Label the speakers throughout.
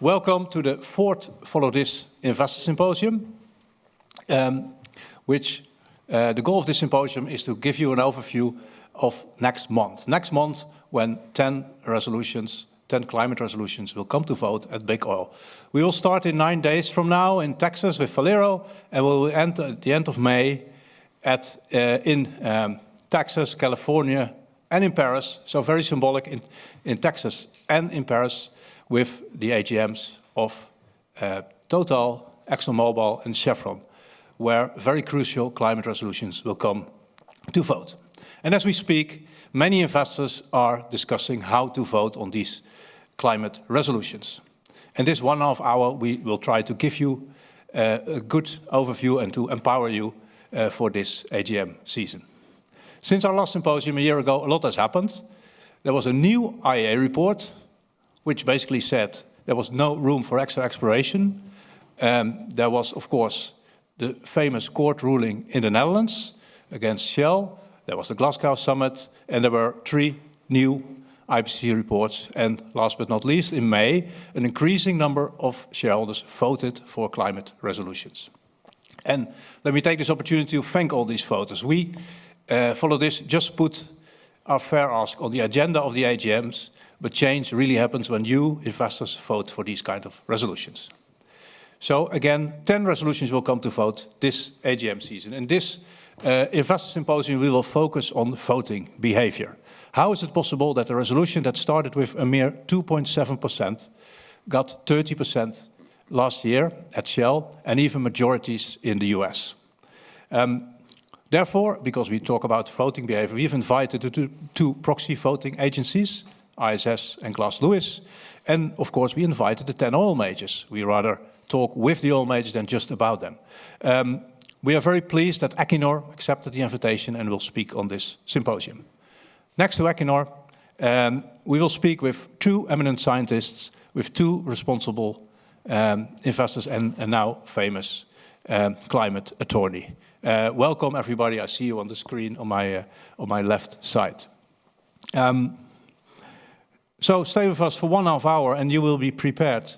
Speaker 1: Welcome to the fourth Follow This Investor Symposium, which the goal of this symposium is to give you an overview of next month. Next month, when 10 climate resolutions will come to vote at Big Oil. We will start in 9 days from now in Texas with Valero, and we will end at the end of May in Texas, California, and in Paris. So very symbolic in Texas and in Paris with the AGMs of Total, ExxonMobil, and Chevron, where very crucial climate resolutions will come to vote. And as we speak, many investors are discussing how to vote on these climate resolutions. In this 1.5 hour, we will try to give you a good overview and to empower you for this AGM season. Since our last symposium a year ago, a lot has happened. There was a new IEA report, which basically said there was no room for extra exploration. There was, of course, the famous court ruling in the Netherlands against Shell. There was the Glasgow summit, and there were 3 new IPCC reports. And last but not least, in May, an increasing number of shareholders voted for climate resolutions. And let me take this opportunity to thank all these voters. We, Follow This, just put our fair ask on the agenda of the AGMs, but change really happens when you, investors, vote for these kind of resolutions. So again, 10 resolutions will come to vote this AGM season. In this Investor Symposium, we will focus on voting behavior. How is it possible that a resolution that started with a mere 2.7% got 30% last year at Shell and even majorities in the US? Therefore, because we talk about voting behavior, we've invited the two proxy voting agencies, ISS and Glass Lewis, and of course we invited the 10 oil majors. We rather talk with the oil majors than just about them. We are very pleased that Equinor accepted the invitation and will speak on this symposium. Next to Equinor, we will speak with 2 eminent scientists, with 2 responsible investors and now famous climate attorney. Welcome everybody, I see you on the screen on my left side. So stay with us for 1.5 hour and you will be prepared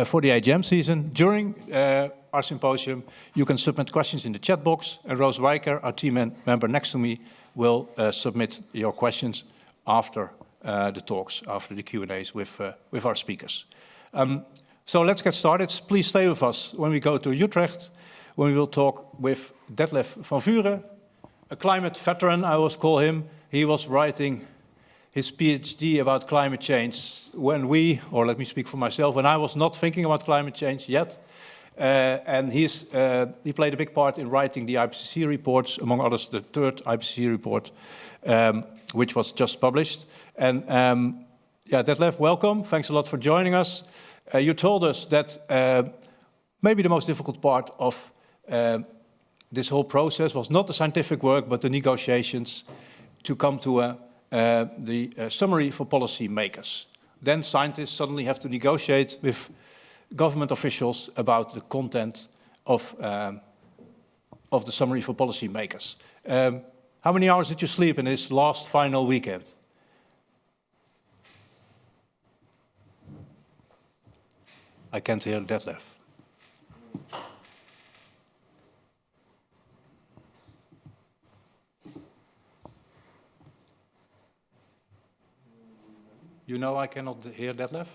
Speaker 1: for the AGM season. During our symposium, you can submit questions in the chat box, and Roos Wijker, our team member next to me, will submit your questions after the talks, after the Q&As with our speakers. So let's get started. Please stay with us when we go to Utrecht, when we will talk with Detlef van Vuuren, a climate veteran, I always call him. He was writing his PhD about climate change when or let me speak for myself, when I was not thinking about climate change yet. And he played a big part in writing the IPCC reports, among others the 3rd IPCC report, which was just published. And Detlef, welcome. Thanks a lot for joining us. You told us that maybe the most difficult part of this whole process was not the scientific work, but the negotiations to come to the summary for policy makers. Then scientists suddenly have to negotiate with government officials about the content of the summary for policy makers. How many hours did you sleep in this last final weekend? I can't hear Detlef. You know I cannot hear Detlef?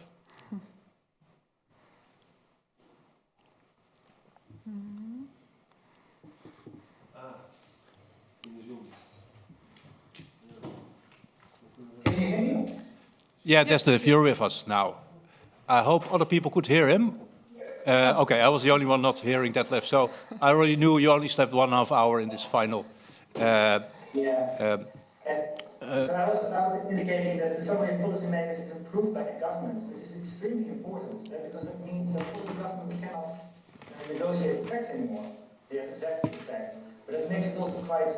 Speaker 2: Can you hear me?
Speaker 1: Yeah, Detlef, you're with us now. I hope other people could hear him. Okay, I was the only one not hearing Detlef, so I already knew you only slept 1.5 hour in this final.
Speaker 2: So I was indicating that the summary of policymakers is approved by the government, which is extremely important, because it means that all the governments cannot negotiate effects anymore. They have executive effects, but it makes it also quite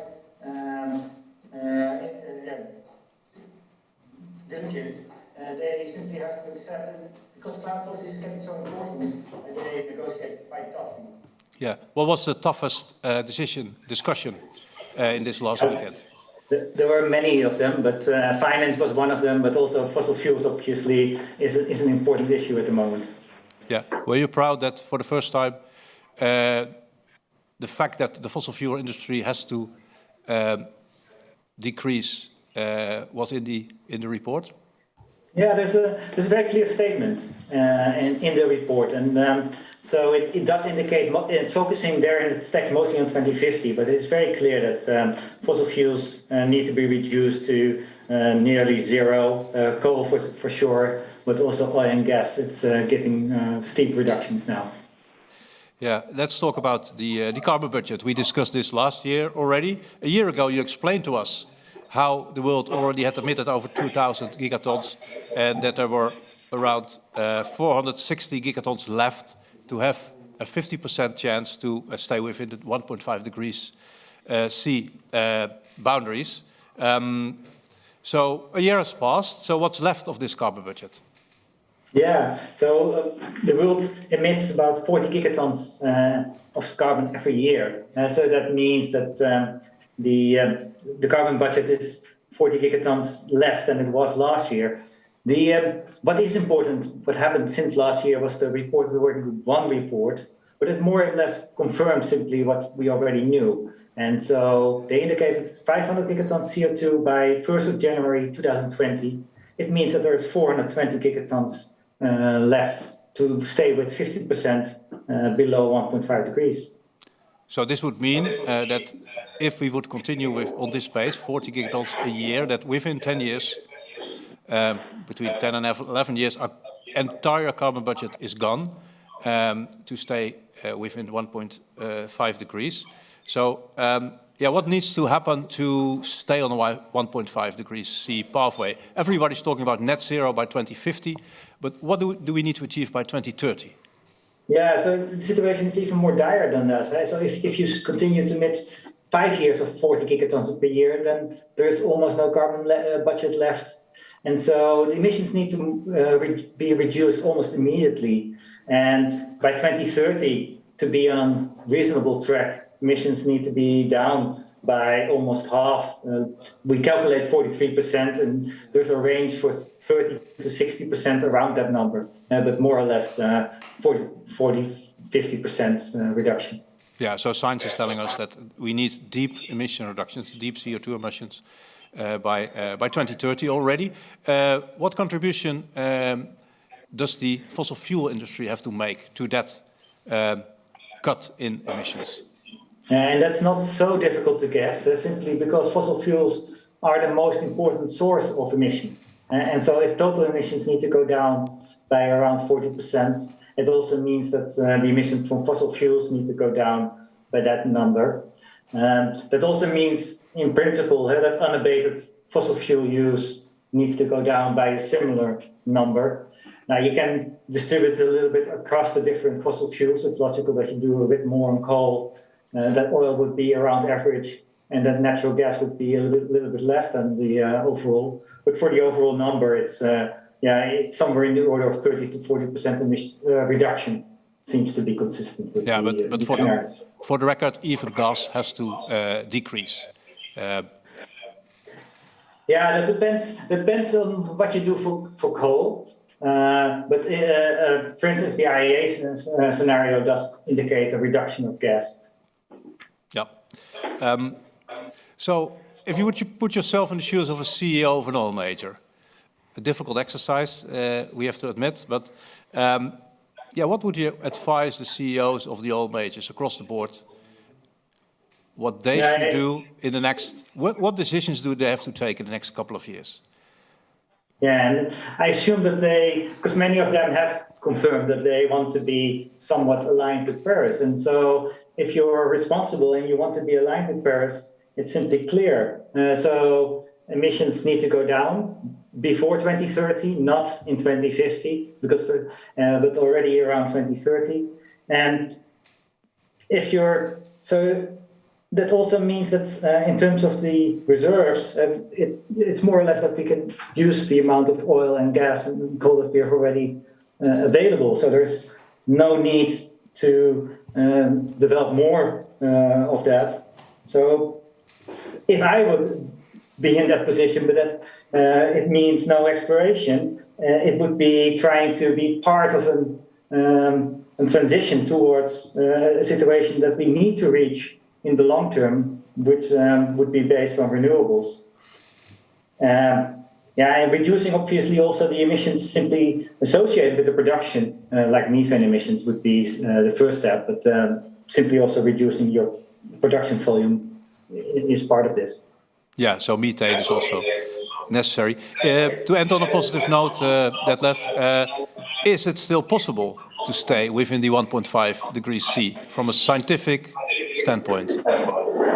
Speaker 2: delicate. They simply have to accept it, because climate policy is getting so important, they negotiate quite toughly.
Speaker 1: Yeah, what was the toughest discussion in this last weekend?
Speaker 2: There were many of them, but finance was one of them, but also fossil fuels obviously is an important issue at the moment.
Speaker 1: Yeah. Were you proud that for the first time, the fact that the fossil fuel industry has to decrease was in the report?
Speaker 2: Yeah, there's a very clear statement in the report, and so it does indicate it's focusing there in the text mostly on 2050, but it's very clear that fossil fuels need to be reduced to nearly zero. Coal for sure, but also oil and gas. It's giving steep reductions now.
Speaker 1: Yeah, let's talk about the carbon budget. We discussed this last year already. A year ago, you explained to us how the world already had emitted over 2,000 gigatons and that there were around 460 gigatons left to have a 50% chance to stay within the 1.5 degrees C boundaries. So a year has passed, so what's left of this carbon budget?
Speaker 2: Yeah, so the world emits about 40 gigatons of carbon every year. So that means that the carbon budget is 40 gigatons less than it was last year. What is important, what happened since last year was the report of the Working Group 1 report, but it more or less confirmed simply what we already knew. And so they indicated 500 gigatons CO2 by 1st of January 2020. It means that there's 420 gigatons left to stay with 50% below 1.5 degrees.
Speaker 1: So this would mean that if we would continue on this pace, 40 gigatons a year, that within 10 years, between 10 and 11 years, our entire carbon budget is gone to stay within 1.5 degrees. So, what needs to happen to stay on the 1.5 degrees C pathway? Everybody's talking about net zero by 2050, but what do we need to achieve by 2030?
Speaker 2: Yeah, so the situation is even more dire than that. Right? So if you continue to emit 5 years of 40 gigatons per year, then there's almost no carbon budget left. And so the emissions need to be reduced almost immediately. And by 2030, to be on a reasonable track, emissions need to be down by almost half. We calculate 43%, and there's a range for 30 to 60% around that number, but more or less 50% reduction.
Speaker 1: Yeah, so science is telling us that we need deep emission reductions, deep CO2 emissions by 2030 already. What contribution does the fossil fuel industry have to make to that cut in emissions?
Speaker 2: And that's not so difficult to guess, simply because fossil fuels are the most important source of emissions. And so if total emissions need to go down by around 40%, it also means that the emissions from fossil fuels need to go down by that number. That also means, in principle, that unabated fossil fuel use needs to go down by a similar number. Now, you can distribute it a little bit across the different fossil fuels. It's logical that you do a bit more on coal, that oil would be around average, and that natural gas would be a little bit less than the overall. But for the overall number, it's somewhere in the order of 30 to 40% reduction seems to be consistent with the
Speaker 1: for the record, even gas has to decrease.
Speaker 2: Yeah, that depends on what you do for coal. But for instance, the IEA scenario does indicate a reduction of gas.
Speaker 1: Yeah. So if you would put yourself in the shoes of a CEO of an oil major, a difficult exercise, we have to admit, but what would you advise the CEOs of the oil majors across the board? What they should do in the next, what decisions do they have to take in the next couple of years?
Speaker 2: Yeah, and I assume that because many of them have confirmed that they want to be somewhat aligned with Paris. And so if you're responsible and you want to be aligned with Paris, it's simply clear. So emissions need to go down before 2030, not in 2050, but already around 2030. And that also means that in terms of the reserves, it's more or less that we can use the amount of oil and gas and coal that we have already available. So there's no need to develop more of that. So if I would be in that position, but that it means no exploration, it would be trying to be part of a transition towards a situation that we need to reach in the long term, which would be based on renewables. And reducing obviously also the emissions simply associated with the production, like methane emissions would be the first step, but simply also reducing your production volume is part of this.
Speaker 1: Yeah, so methane is also necessary. To end on a positive note, Detlef, is it still possible to stay within the 1.5 degrees C from a scientific standpoint?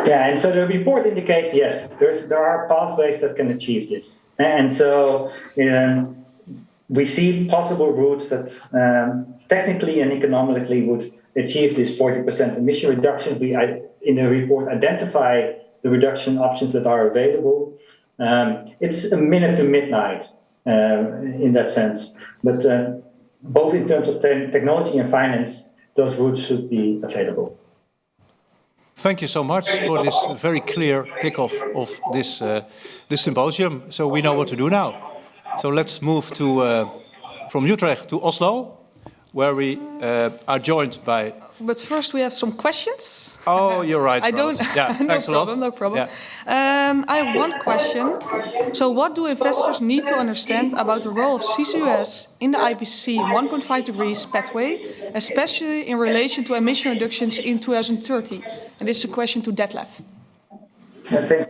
Speaker 2: Yeah, and so the report indicates, yes, there are pathways that can achieve this. And so we see possible routes that technically and economically would achieve this 40% emission reduction. We, in the report, identify the reduction options that are available. It's a minute to midnight in that sense. But both in terms of technology and finance, those routes should be available.
Speaker 1: Thank you so much for this very clear kickoff of this symposium. So we know what to do now. So let's move to from Utrecht to Oslo, where we are joined by...
Speaker 3: But first we have some questions.
Speaker 1: Oh, you're right.
Speaker 3: I don't...
Speaker 1: Yeah, thanks a lot.
Speaker 3: No problem.
Speaker 1: Yeah.
Speaker 3: I have one question. So what do investors need to understand about the role of CCUS in the IPCC 1.5 degrees pathway, especially in relation to emission reductions in 2030? And this is a question to Detlef.
Speaker 2: Okay.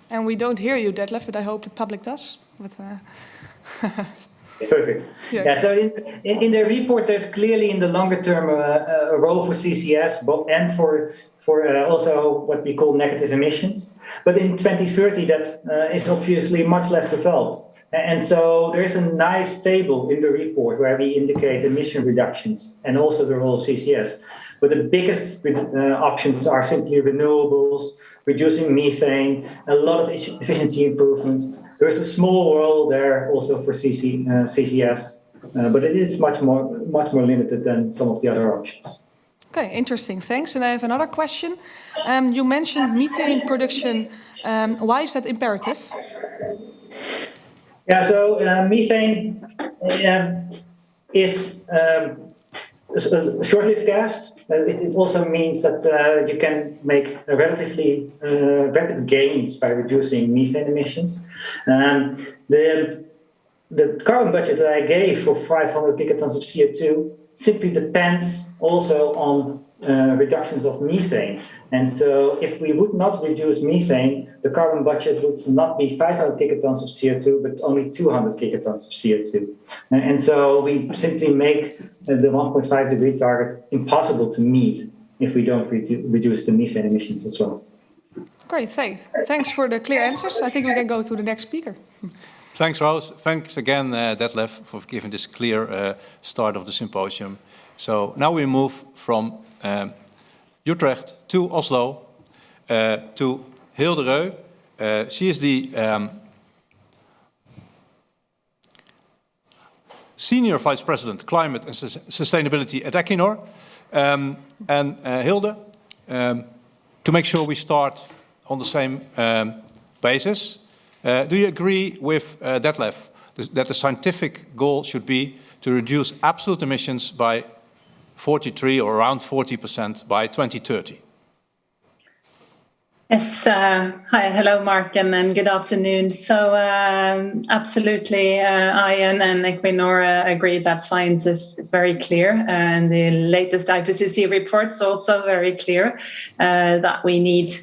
Speaker 3: And we don't hear you, Detlef, but I hope the public does. But,
Speaker 2: Perfect. Yeah, so in the report, there's clearly in the longer term a role for CCS and for also what we call negative emissions. But in 2030, that is obviously much less developed. And so there is a nice table in the report where we indicate emission reductions and also the role of CCS. But the biggest options are simply renewables, reducing methane, a lot of efficiency improvement. There is a small role there also for CCS, but it is much more limited than some of the other options.
Speaker 3: Okay, interesting. Thanks. And I have another question. You mentioned methane production. Why is that imperative?
Speaker 2: Yeah, so methane is a short-lived gas. It also means that you can make relatively rapid gains by reducing methane emissions. The carbon budget that I gave for 500 gigatons of CO2 simply depends also on reductions of methane. And so if we would not reduce methane, the carbon budget would not be 500 gigatons of CO2, but only 200 gigatons of CO2. And so we simply make the 1.5 degree target impossible to meet if we don't reduce the methane emissions as well.
Speaker 3: Great, thanks for the clear answers. I think we can go to the next speaker.
Speaker 1: Thanks, Rose. Thanks again, Detlef, for giving this clear start of the symposium. So now we move from Utrecht to Oslo to Hilde Røed. She is the Senior Vice President, Climate and Sustainability at Equinor. And Hilde, to make sure we start on the same basis, do you agree with Detlef that the scientific goal should be to reduce absolute emissions by 43 or around 40% by 2030?
Speaker 4: Yes. Hi, hello, Mark, and good afternoon. So absolutely, I and Equinor agree that science is very clear, and the latest IPCC report's also very clear that we need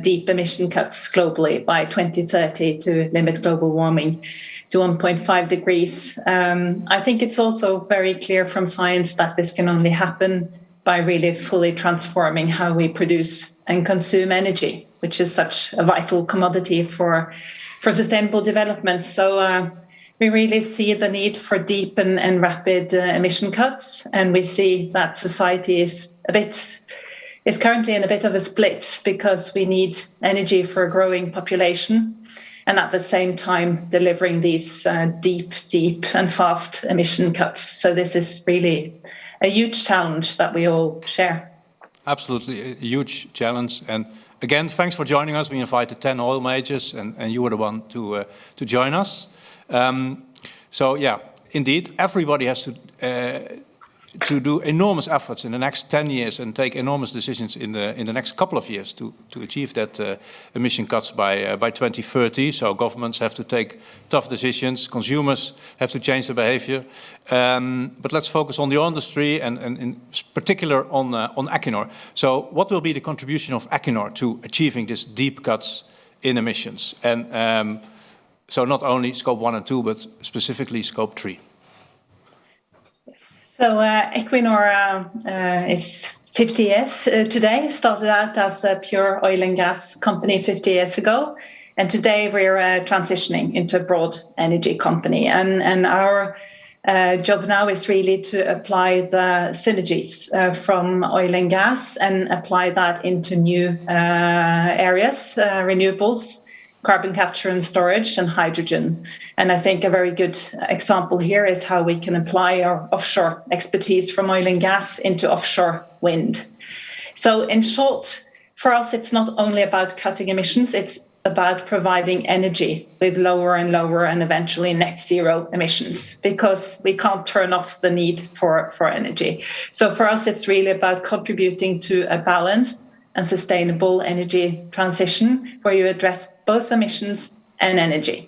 Speaker 4: deep emission cuts globally by 2030 to limit global warming to 1.5 degrees. I think it's also very clear from science that this can only happen by really fully transforming how we produce and consume energy, which is such a vital commodity for sustainable development. So we really see the need for deep and rapid emission cuts, and we see that society is currently in a bit of a split because we need energy for a growing population, and at the same time delivering these deep and fast emission cuts. So this is really a huge challenge that we all share. Absolutely, a huge challenge. And again, thanks for joining us. We invited 10 oil majors, and you were the one to join us. So yeah,
Speaker 1: indeed, everybody has to do enormous efforts in the next 10 years and take enormous decisions in the next couple of years to achieve that emission cuts by 2030. So governments have to take tough decisions, consumers have to change their behavior. But let's focus on the industry and in particular on Equinor. So what will be the contribution of Equinor to achieving these deep cuts in emissions? And so not only scope 1 and 2, but specifically scope 3.
Speaker 4: So Equinor is 50 years today, started out as a pure oil and gas company 50 years ago. And today we're transitioning into a broad energy company. And our job now is really to apply the synergies from oil and gas and apply that into new areas, renewables, carbon capture and storage, and hydrogen. And I think a very good example here is how we can apply our offshore expertise from oil and gas into offshore wind. So in short, for us, it's not only about cutting emissions, it's about providing energy with lower and lower and eventually net zero emissions, because we can't turn off the need for energy. So for us, it's really about contributing to a balanced and sustainable energy transition where you address both emissions and energy.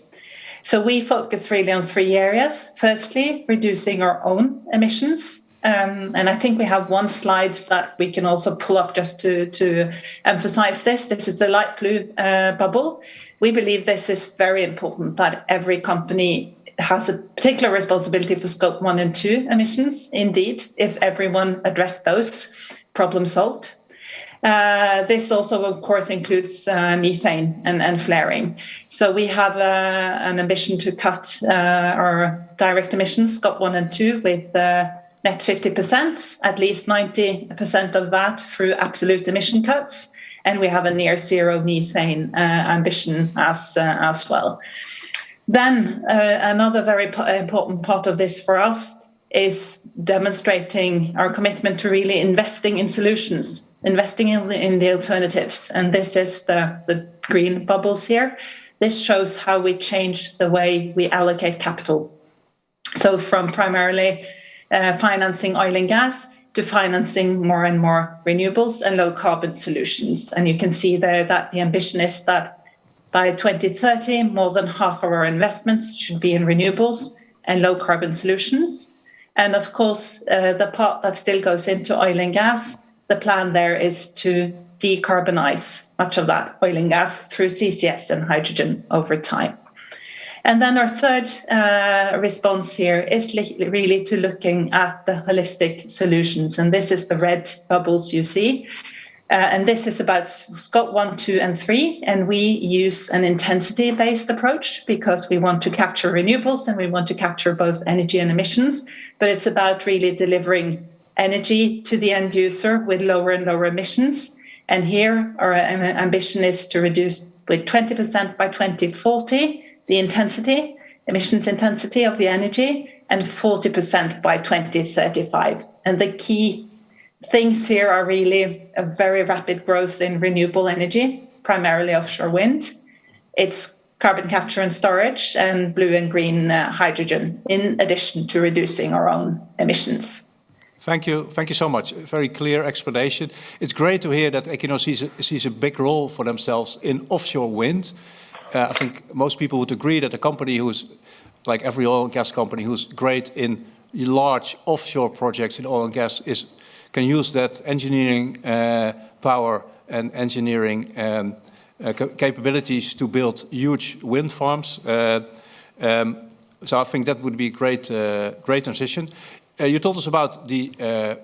Speaker 4: So we focus really on 3 areas. Firstly, reducing our own emissions. And I think we have one slide that we can also pull up just to emphasize this. This is the light blue bubble. We believe this is very important, that every company has a particular responsibility for scope 1 and 2 emissions. Indeed, if everyone addressed those, problem solved. This also, of course, includes methane and flaring. So we have an ambition to cut our direct emissions, scope 1 and 2, with net 50%, at least 90% of that through absolute emission cuts. And we have a near zero methane ambition as well. Then another very important part of this for us is demonstrating our commitment to really investing in solutions, investing in the alternatives. And this is the green bubbles here. This shows how we change the way we allocate capital. So from primarily financing oil and gas to financing more and more renewables and low carbon solutions. And you can see there that the ambition is that by 2030, more than half of our investments should be in renewables and low carbon solutions. And of course, the part that still goes into oil and gas, the plan there is to decarbonize much of that oil and gas through CCS and hydrogen over time. And then our third response here is really to looking at the holistic solutions. And this is the red bubbles you see. And this is about scope 1, 2, and 3. And we use an intensity-based approach because we want to capture renewables and we want to capture both energy and emissions. But it's about really delivering energy to the end user with lower and lower emissions. And here our ambition is to reduce with 20% by 2040 the intensity, emissions intensity of the energy, and 40% by 2035. And the key things here are really a very rapid growth in renewable energy, primarily offshore wind. It's carbon capture and storage and blue and green hydrogen, in addition to reducing our own emissions.
Speaker 1: Thank you so much. A very clear explanation. It's great to hear that Equinor sees a big role for themselves in offshore wind. I think most people would agree that a company who's, like every oil and gas company, who's great in large offshore projects in oil and gas can use that engineering power and engineering capabilities to build huge wind farms. So I think that would be a great transition. You told us about the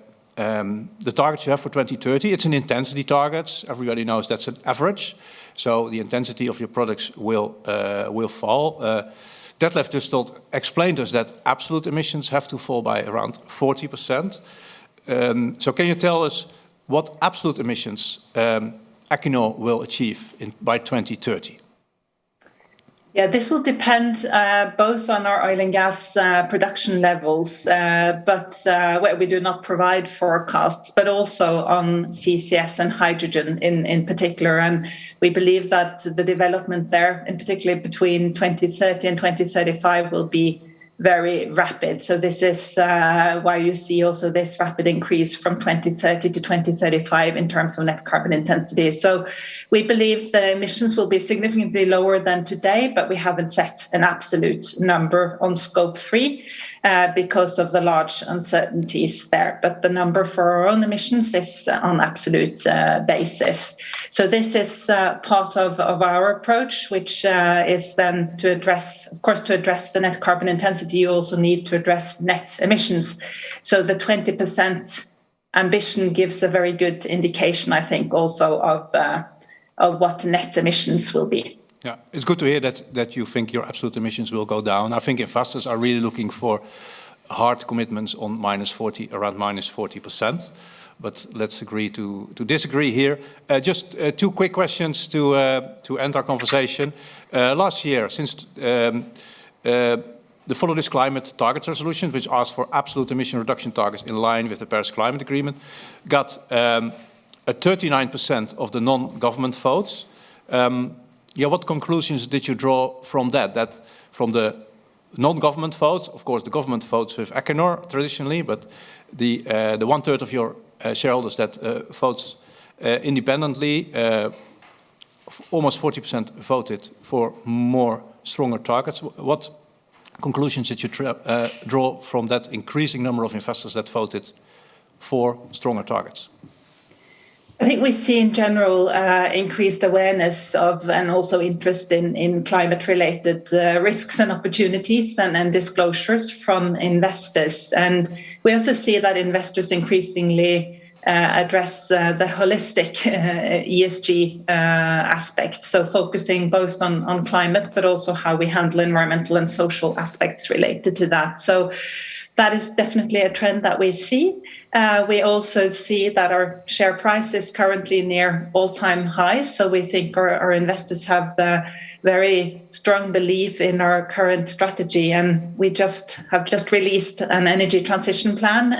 Speaker 1: targets you have for 2030. It's an intensity target. Everybody knows that's an average. So the intensity of your products will fall. Detlef just explained to us that absolute emissions have to fall by around 40%. So can you tell us what absolute emissions Equinor will achieve by 2030?
Speaker 4: Yeah, this will depend both on our oil and gas production levels, but where we do not provide forecasts, but also on CCS and hydrogen in particular. And we believe that the development there, in particular between 2030 and 2035, will be very rapid. So this is why you see also this rapid increase from 2030 to 2035 in terms of net carbon intensity. So we believe the emissions will be significantly lower than today, but we haven't set an absolute number on scope 3 because of the large uncertainties there. But the number for our own emissions is on absolute basis. So this is part of our approach, which is then to address, of course, to address the net carbon intensity, you also need to address net emissions. So the 20% ambition gives a very good indication, I think, also of what net emissions will be.
Speaker 1: Yeah, it's good to hear that you think your absolute emissions will go down. I think investors are really looking for hard commitments on around minus 40%. But let's agree to disagree here. Just 2 quick questions to end our conversation. Last year, since the Follow This Climate Targets Resolution, which asks for absolute emission reduction targets in line with the Paris Climate Agreement, got a 39% of the non-government votes. What conclusions did you draw from that? That from the non-government votes, of course, the government votes with Equinor traditionally, but the 1/3 of your shareholders that votes independently, almost 40% voted for more stronger targets. What conclusions did you draw from that increasing number of investors that voted for stronger targets?
Speaker 4: I think we see in general increased awareness of and also interest in climate-related risks and opportunities and disclosures from investors. And we also see that investors increasingly address the holistic ESG aspect, so focusing both on climate, but also how we handle environmental and social aspects related to that. So that is definitely a trend that we see. We also see that our share price is currently near all-time highs. So we think our investors have a very strong belief in our current strategy. And we have just released an energy transition plan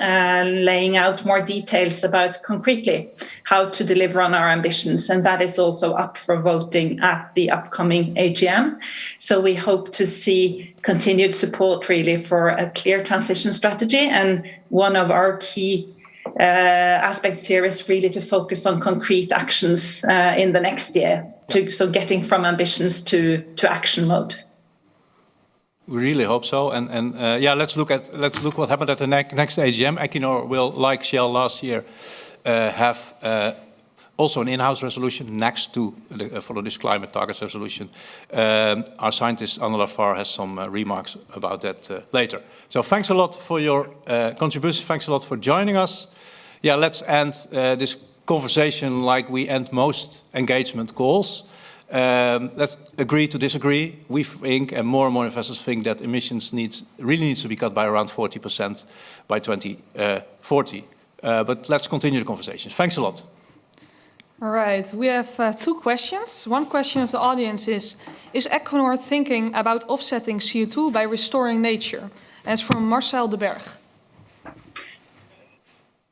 Speaker 4: laying out more details about concretely how to deliver on our ambitions. And that is also up for voting at the upcoming AGM. So we hope to see continued support really for a clear transition strategy. And one of our key aspects here is really to focus on concrete actions in the next year, so getting from ambitions to action mode.
Speaker 1: We really hope so, and let's look what happened at the next AGM. Equinor will, like Shell last year, have also an in-house resolution next to the Follow This Climate Targets Resolution. Our scientist Anne Lafarre has some remarks about that later. So thanks a lot for your contribution. Thanks a lot for joining us. Yeah, let's end this conversation like we end most engagement calls. Let's agree to disagree. We think, and more investors think, that emissions really needs to be cut by around 40% by 2040. But let's continue the conversation. Thanks a lot.
Speaker 3: All right, we have 2 questions. One question of the audience is Equinor thinking about offsetting CO2 by restoring nature? And it's from Marcel de Berg.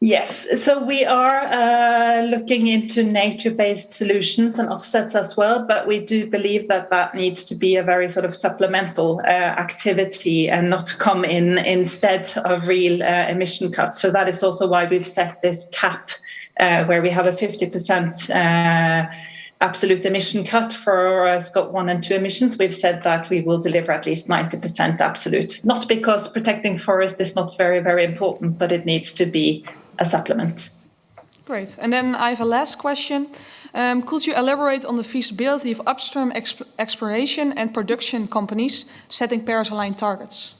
Speaker 4: Yes, so we are looking into nature-based solutions and offsets as well, but we do believe that needs to be a very sort of supplemental activity and not come in instead of real emission cuts. So that is also why we've set this cap where we have a 50% absolute emission cut for scope 1 and 2 emissions. We've said that we will deliver at least 90% absolute, not because protecting forest is not very, very important, but it needs to be a supplement.
Speaker 3: Great. And then I have a last question. Could you elaborate on the feasibility of upstream exploration and production companies setting Paris-aligned targets?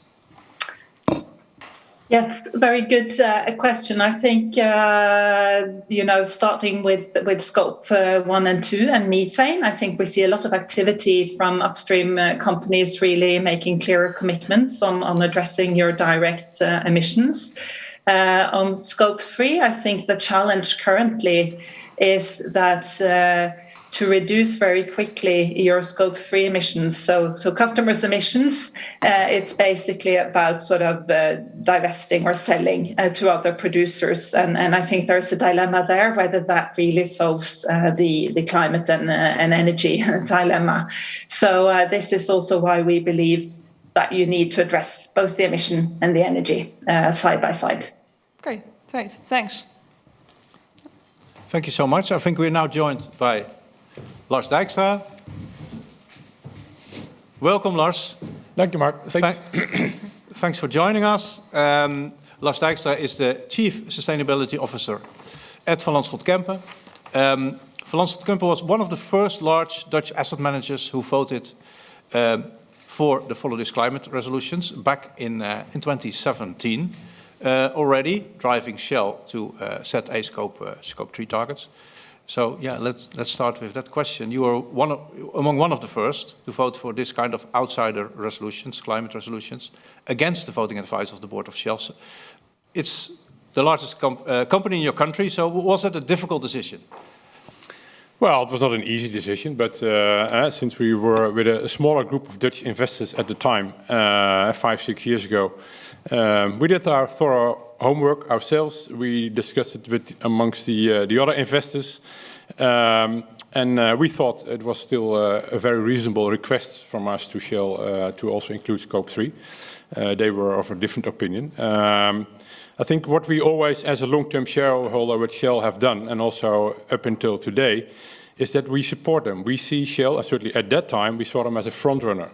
Speaker 4: Yes, very good question. I think, starting with scope 1 and 2 and methane, I think we see a lot of activity from upstream companies really making clearer commitments on addressing your direct emissions. On scope 3, I think the challenge currently is that to reduce very quickly your scope 3 emissions. So customers' emissions, it's basically about sort of divesting or selling to other producers. And I think there's a dilemma there, whether that really solves the climate and energy dilemma. So this is also why we believe that you need to address both the emission and the energy side by side.
Speaker 3: Okay, great. Thanks.
Speaker 1: Thank you so much. I think we're now joined by Lars Dijkstra. Welcome, Lars.
Speaker 5: Thank you, Mark. Thanks.
Speaker 1: Thanks for joining us. Lars Dijkstra is the Chief Sustainability Officer at Van Lanschot Kempen. Van Lanschot Kempen was one of the first large Dutch asset managers who voted for the Follow This Climate resolutions back in 2017, already driving Shell to set a Scope 3 targets. So yeah, let's start with that question. You are among one of the first to vote for this kind of outsider resolutions, climate resolutions, against the voting advice of the board of Shell. It's the largest company in your country, so was it a difficult decision?
Speaker 5: Well, it was not an easy decision, but since we were with a smaller group of Dutch investors at the time, 5-6 years ago, we did our thorough homework ourselves. We discussed it amongst the other investors, and we thought it was still a very reasonable request from us to Shell to also include Scope 3. They were of a different opinion. I think what we always, as a long-term shareholder with Shell, have done, and also up until today, is that we support them. We see Shell, certainly at that time, we saw them as a front runner.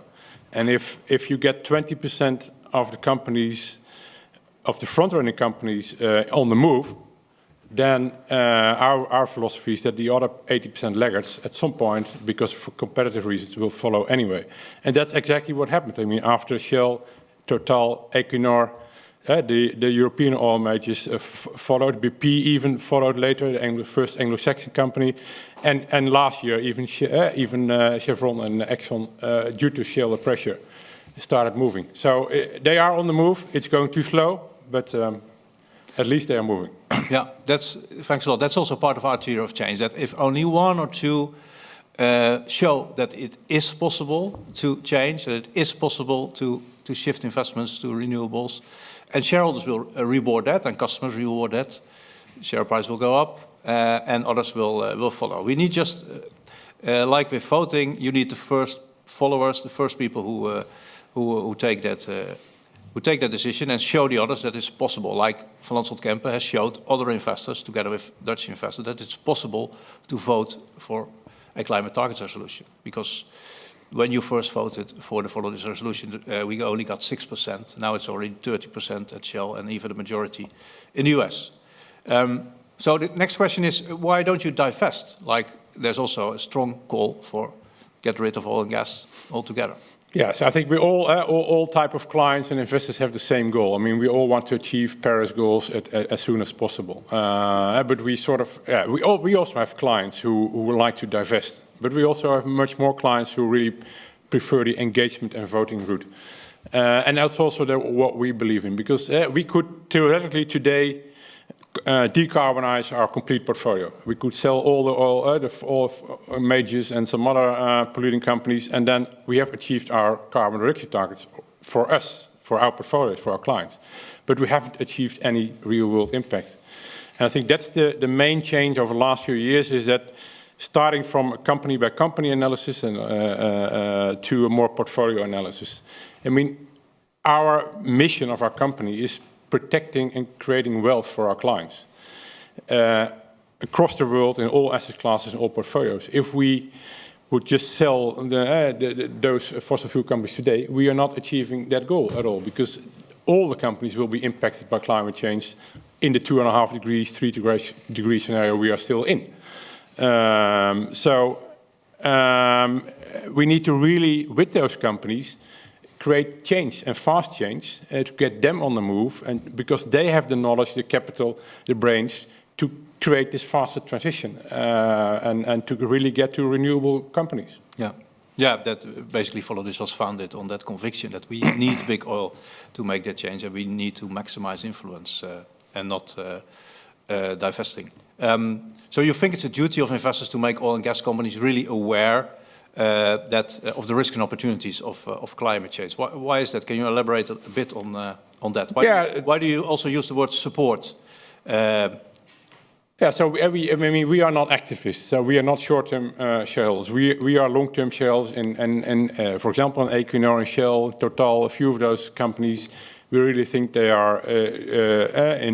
Speaker 5: And if you get 20% of the companies, of the front-running companies on the move, then our philosophy is that the other 80% laggards at some point, because for competitive reasons, will follow anyway. And that's exactly what happened. I mean, after Shell, Total, Equinor, the European oil majors followed. BP even followed later, the first Anglo-Saxon company, and last year even Chevron and Exxon, due to Shell pressure, started moving. So they are on the move. It's going too slow, but at least they are moving.
Speaker 1: Yeah, thanks a lot. That's also part of our theory of change. That if only one or two show that it is possible to change, that it is possible to shift investments to renewables. And shareholders will reward that, and customers reward that. Share price will go up, and others will follow. We need just, like with voting, you need the first followers, the first people who take that decision and show the others that it's possible. Like Van Lanschot Kempen has showed other investors, together with Dutch investors, that it's possible to vote for a climate targets resolution. Because when you first voted for the Follow This resolution, we only got 6%. Now it's already 30% at Shell, and even the majority in the US. So the next question is, why don't you divest? Like, there's also a strong call for get rid of oil and gas altogether.
Speaker 5: Yes, I think we all type of clients and investors have the same goal. I mean, we all want to achieve Paris goals as soon as possible. But we sort of, we also have clients who would like to divest. But we also have much more clients who really prefer the engagement and voting route. And that's also what we believe in, because we could theoretically today decarbonize our complete portfolio. We could sell all the oil, all majors and some other polluting companies, and then we have achieved our carbon reduction targets for us, for our portfolios, for our clients. But we haven't achieved any real-world impact. And I think that's the main change over the last few years, is that starting from a company-by-company analysis and to a more portfolio analysis. I mean, our mission of our company is protecting and creating wealth for our clients across the world in all asset classes and all portfolios. If we would just sell those fossil fuel companies today, we are not achieving that goal at all, because all the companies will be impacted by climate change in the 2.5 degrees, 3 degree scenario we are still in. We need to really, with those companies, create change and fast change to get them on the move, and because they have the knowledge, the capital, the brains to create this faster transition and to really get to renewable companies.
Speaker 1: Yeah, that basically Follow This was founded on that conviction that we need big oil to make that change, and we need to maximize influence and not divesting. So you think it's a duty of investors to make oil and gas companies really aware of the risks and opportunities of climate change? Why is that? Can you elaborate a bit on that? Why do you also use the word support?
Speaker 5: Yeah, so we are not activists, so we are not short-term shareholders. We are long-term shareholders in for example, in Equinor and Shell, Total, a few of those companies. We really think they are,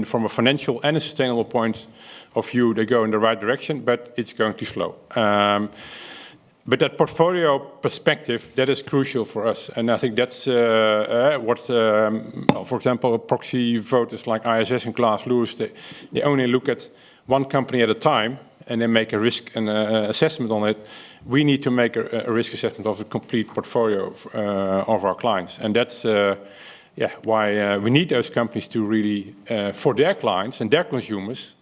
Speaker 5: from a financial and a sustainable point of view, they go in the right direction, but it's going too slow. But that portfolio perspective, that is crucial for us. And I think that's what, for example, proxy voters like ISS and Glass Lewis, they only look at one company at a time and then make a risk and assessment on it. We need to make a risk assessment of the complete portfolio of our clients. And that's why we need those companies to really, for their clients and their consumers,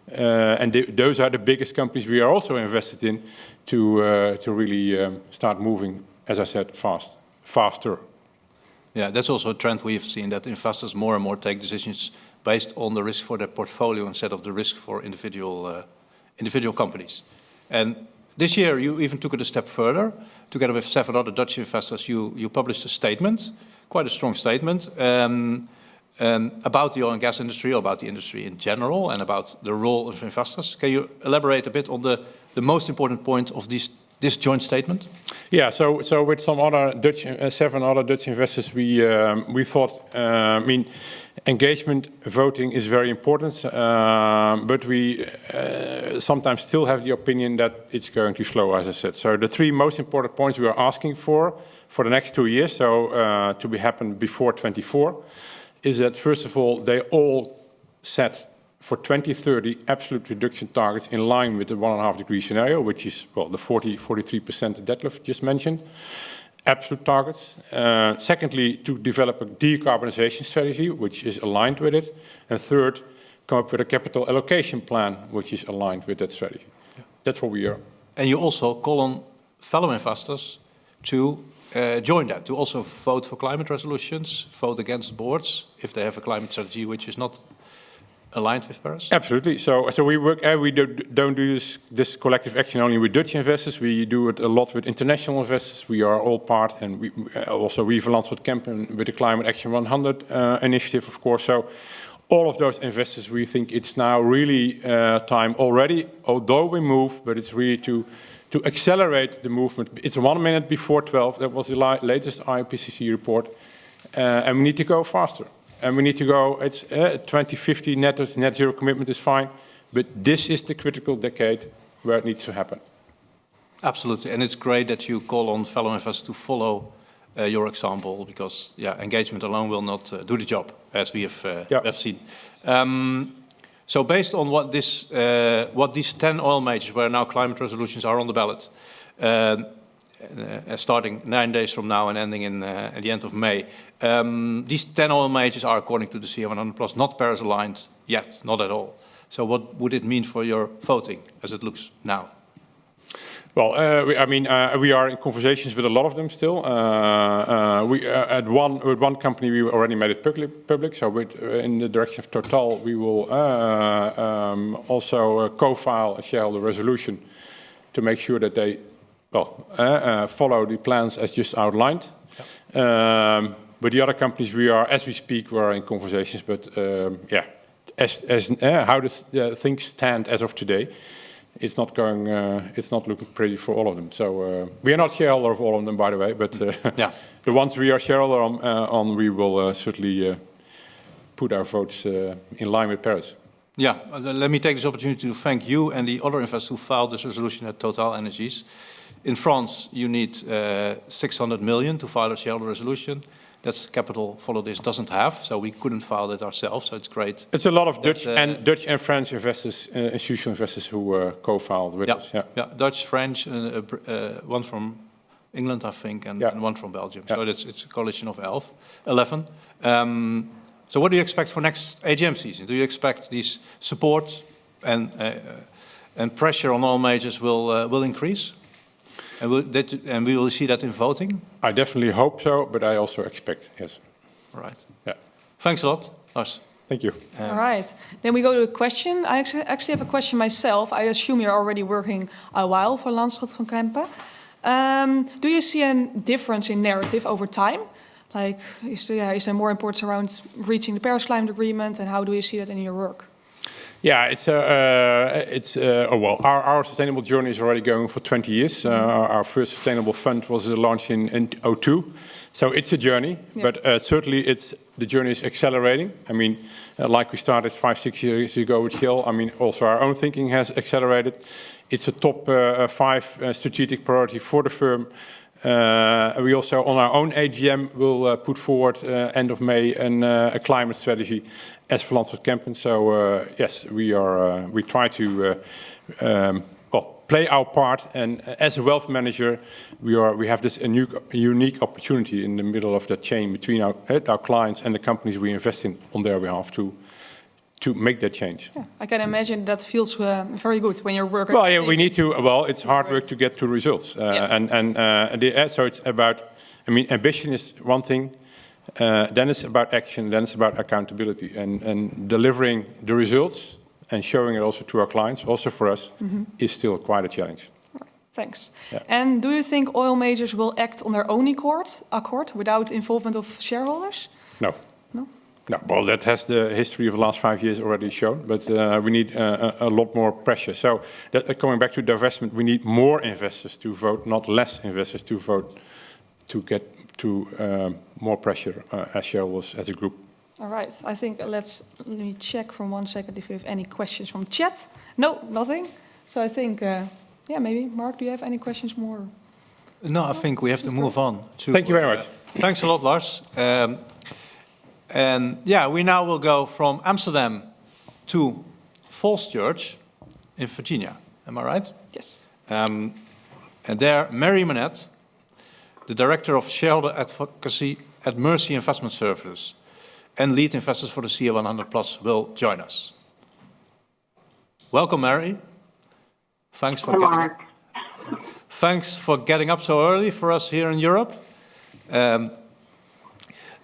Speaker 5: those are the biggest companies we are also invested in to really start moving, as I said, faster.
Speaker 1: Yeah, that's also a trend we have seen, that investors more and more take decisions based on the risk for their portfolio instead of the risk for individual companies. And this year you even took it a step further. Together with 7 other Dutch investors, you published a statement, quite a strong statement, about the oil and gas industry, about the industry in general, and about the role of investors. Can you elaborate a bit on the most important point of this joint statement?
Speaker 5: Yeah, so with some other Dutch, 7 other Dutch investors, we thought, engagement voting is very important, but we sometimes still have the opinion that it's going too slow, as I said. So the 3 most important points we are asking for the next 2 years, so to be happen before 24, is that first of all, they all set for 2030 absolute reduction targets in line with the 1.5 degree scenario, which is, well, the 43% that Detlef just mentioned, absolute targets. Secondly, to develop a decarbonization strategy, which is aligned with it. And third, come up with a capital allocation plan, which is aligned with that strategy. Yeah. That's what we are.
Speaker 1: And you also call on fellow investors to join that, to also vote for climate resolutions, vote against boards if they have a climate strategy which is not aligned with Paris?
Speaker 5: Absolutely. So we work. We don't do this collective action only with Dutch investors. We do it a lot with international investors. We are all part, and we also Lanschot Kempen with the Climate Action 100 initiative, of course. So all of those investors, we think it's now really time already. Although we move, but it's really to accelerate the movement. It's 1 minute before 12. That was the latest IPCC report, and we need to go faster. And we need to go, it's 2050 net zero commitment is fine, but this is the critical decade where it needs to happen. Absolutely, and it's great that you call on fellow investors to follow your example, because engagement alone will not do the job, as we have seen. So based on what these 10 oil majors, where now climate resolutions are on the ballot, starting 9 days from now and ending at the end of May. These 10 oil majors are, according to the CA100+, not Paris-aligned yet, not at all. So what would it mean for your voting, as it looks now? Well, we are in conversations with a lot of them still. With one company, we already made it public. So in the direction of Total, we will also co-file a shareholder resolution to make sure that they follow the plans as just outlined. Yep. But the other companies, as we speak, we are in conversations. But how things stand as of today, it's not looking pretty for all of them. So we are not shareholder of all of them, by the way. But the ones we are shareholder on, we will certainly put our votes in line with Paris. Yeah, let me take this opportunity to thank you and the other investors who filed this resolution at Total Energies. In France, you need 600 million to file a shareholder resolution. That's capital Follow This doesn't have, so we couldn't file that ourselves. So it's great. It's a lot of Dutch and French investors, institutional investors who co-filed with us. Yeah, Dutch, French, one from England, I think, and one from Belgium. Yeah. So it's a coalition of 11. So what do you expect for next AGM season? Do you expect these support and pressure on all majors will increase? And we will see that in voting? I definitely hope so, but I also expect, yes. All right. Yeah. Thanks a lot, Lars. Thank you.
Speaker 3: All right. Then we go to a question. I actually have a question myself. I assume you're already working a while for Lanschot van Kempen. Do you see a difference in narrative over time? Like, is there more importance around reaching the Paris Climate Agreement, and how do you see that in your work?
Speaker 5: Yeah, well, our sustainable journey is already going for 20 years. Our first sustainable fund was launched in 2002. So it's a journey, but certainly the journey is accelerating. I mean, like we started 5-6 years ago with Shell, I mean, also our own thinking has accelerated. It's a top 5 strategic priority for the firm. We also, on our own AGM, will put forward end of May a climate strategy as for Lanschot Kempen. So yes, we try to play our part, and as a wealth manager, we have this unique opportunity in the middle of that chain between our clients and the companies we invest in on their behalf to make that change.
Speaker 3: Yeah, I can imagine that feels very good when you're working.
Speaker 5: Well, yeah, we need to. Well, it's hard work to get to results, so it's about. I mean, ambition is one thing. Then it's about action. Then it's about accountability and delivering the results and showing it also to our clients, also for us, is still quite a challenge.
Speaker 3: Right. Thanks. Yeah. And do you think oil majors will act on their own accord without involvement of shareholders?
Speaker 5: No. No, well, that has the history of the last 5 years already shown, but we need a lot more pressure. So coming back to divestment, we need more investors to vote, not less investors to vote, to get to more pressure as shareholders, as a group.
Speaker 3: All right, I think let me check for 1 second if you have any questions from chat. No, nothing. So I think, maybe, Mark, do you have any questions more?
Speaker 1: No, I think we have to move on.
Speaker 5: Thank you very much.
Speaker 1: Thanks a lot, Lars. And we now will go from Amsterdam to Falls Church in Virginia. Am I right?
Speaker 3: Yes.
Speaker 1: And there, Mary Minette, the Director of Shareholder Advocacy at Mercy Investment Services and lead investors for the CA100 Plus, will join us. Welcome, Mary. Thanks for getting up so early for us here in Europe.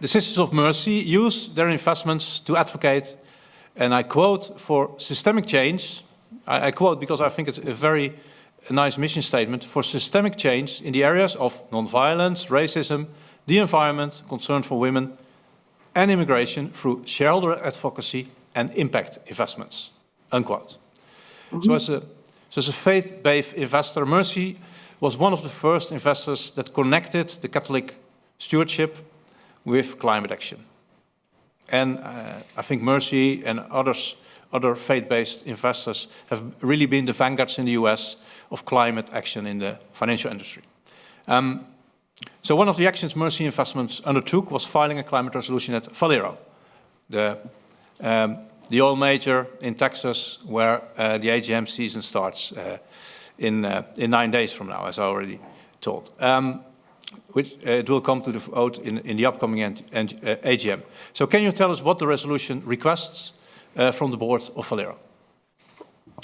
Speaker 1: The Sisters of Mercy use their investments to advocate, and I quote, for systemic change. I quote because I think it's a very nice mission statement, for systemic change in the areas of non-violence, racism, the environment, concern for women, and immigration through shareholder advocacy and impact investments, unquote. So as a faith-based investor, Mercy was one of the first investors that connected the Catholic stewardship with climate action. And I think Mercy and other faith-based investors have really been the vanguards in the US of climate action in the financial industry. So one of the actions Mercy Investments undertook was filing a climate resolution at Valero, the oil major in Texas, where the AGM season starts in 9 days from now, as I already told. Which it will come to the vote in the upcoming AGM. So can you tell us what the resolution requests from the board of Valero?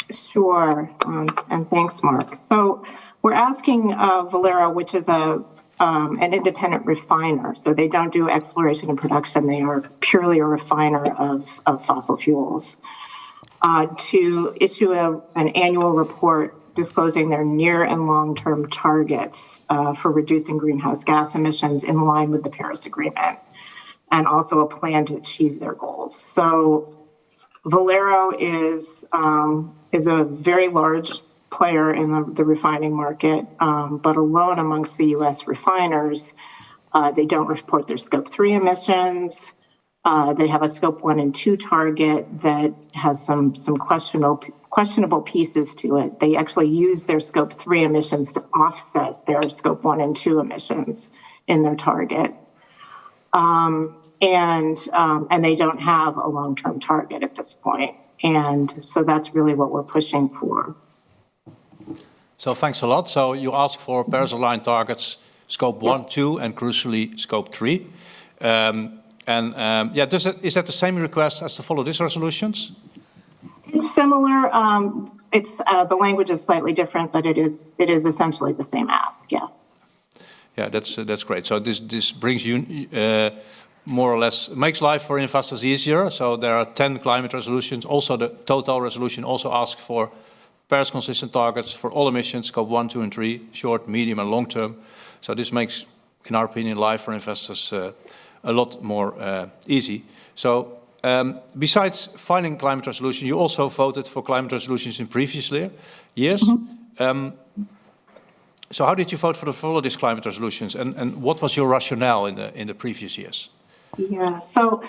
Speaker 6: Sure, and thanks, Mark. So we're asking Valero, which is an independent refiner, so they don't do exploration and production, they are purely a refiner of fossil fuels, to issue an annual report disclosing their near and long-term targets for reducing greenhouse gas emissions in line with the Paris Agreement, and also a plan to achieve their goals. So Valero is a very large player in the refining market, but alone amongst the U.S. refiners, they don't report their Scope 3 emissions. They have a Scope 1 and 2 target that has some questionable pieces to it. They actually use their Scope 3 emissions to offset their Scope 1 and 2 emissions in their target. And they don't have a long-term target at this point. And so that's really what we're pushing for.
Speaker 1: So thanks a lot. So you ask for Paris-aligned targets, Scope 1, 2, and crucially Scope 3. Is that the same request as to follow these resolutions?
Speaker 6: It's similar. It's the language is slightly different, but it is essentially the same ask. Yeah.
Speaker 1: Yeah, that's great. So this brings you more or less makes life for investors easier. So there are 10 climate resolutions. Also, the total resolution also asks for Paris consistent targets for all emissions, Scope 1, 2, and 3, short, medium, and long term. So this makes, in our opinion, life for investors a lot more easy. So besides filing climate resolution, you also voted for climate resolutions in previous years. So how did you vote for these climate resolutions, and what was your rationale in the previous years?
Speaker 6: Yeah, so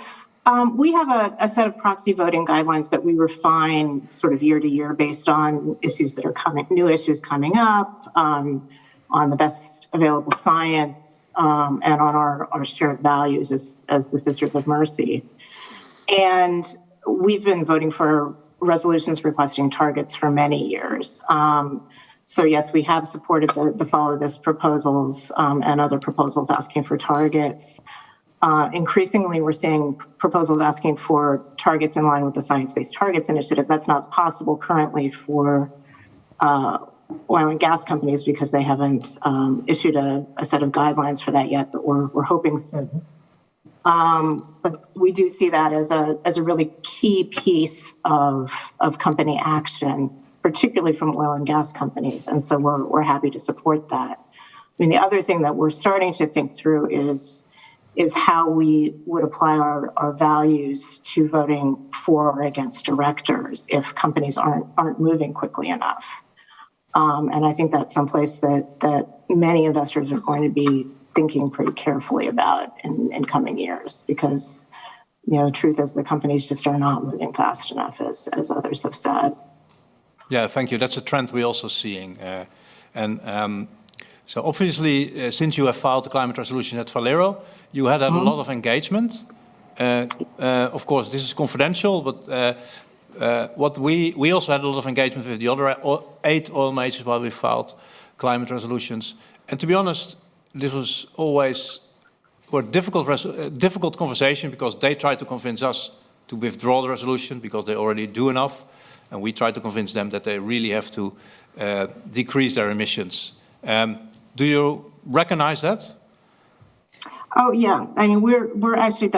Speaker 6: we have a set of proxy voting guidelines that we refine sort of year to year based on issues that are new issues coming up, on the best available science, and on our shared values as the Sisters of Mercy. And we've been voting for resolutions requesting targets for many years. So yes, we have supported the Follow This proposals and other proposals asking for targets. Increasingly, we're seeing proposals asking for targets in line with the Science Based Targets Initiative. That's not possible currently for oil and gas companies because they haven't issued a set of guidelines for that yet, but we're hoping soon. But we do see that as a really key piece of company action, particularly from oil and gas companies. And so we're happy to support that. I mean, the other thing that we're starting to think through is how we would apply our values to voting for or against directors if companies aren't moving quickly enough. And I think that's someplace that many investors are going to be thinking pretty carefully about in coming years, because the truth is the companies just are not moving fast enough, as others have said.
Speaker 1: Yeah, thank you. That's a trend we're also seeing. So obviously, since you have filed the climate resolution at Valero, you had a lot of engagement. Of course, this is confidential, but what we also had a lot of engagement with the other 8 oil majors while we filed climate resolutions. And to be honest, this was always a difficult conversation, because they tried to convince us to withdraw the resolution because they already do enough, and we tried to convince them that they really have to decrease their emissions. Do you recognize that?
Speaker 6: Oh yeah, I mean we're actually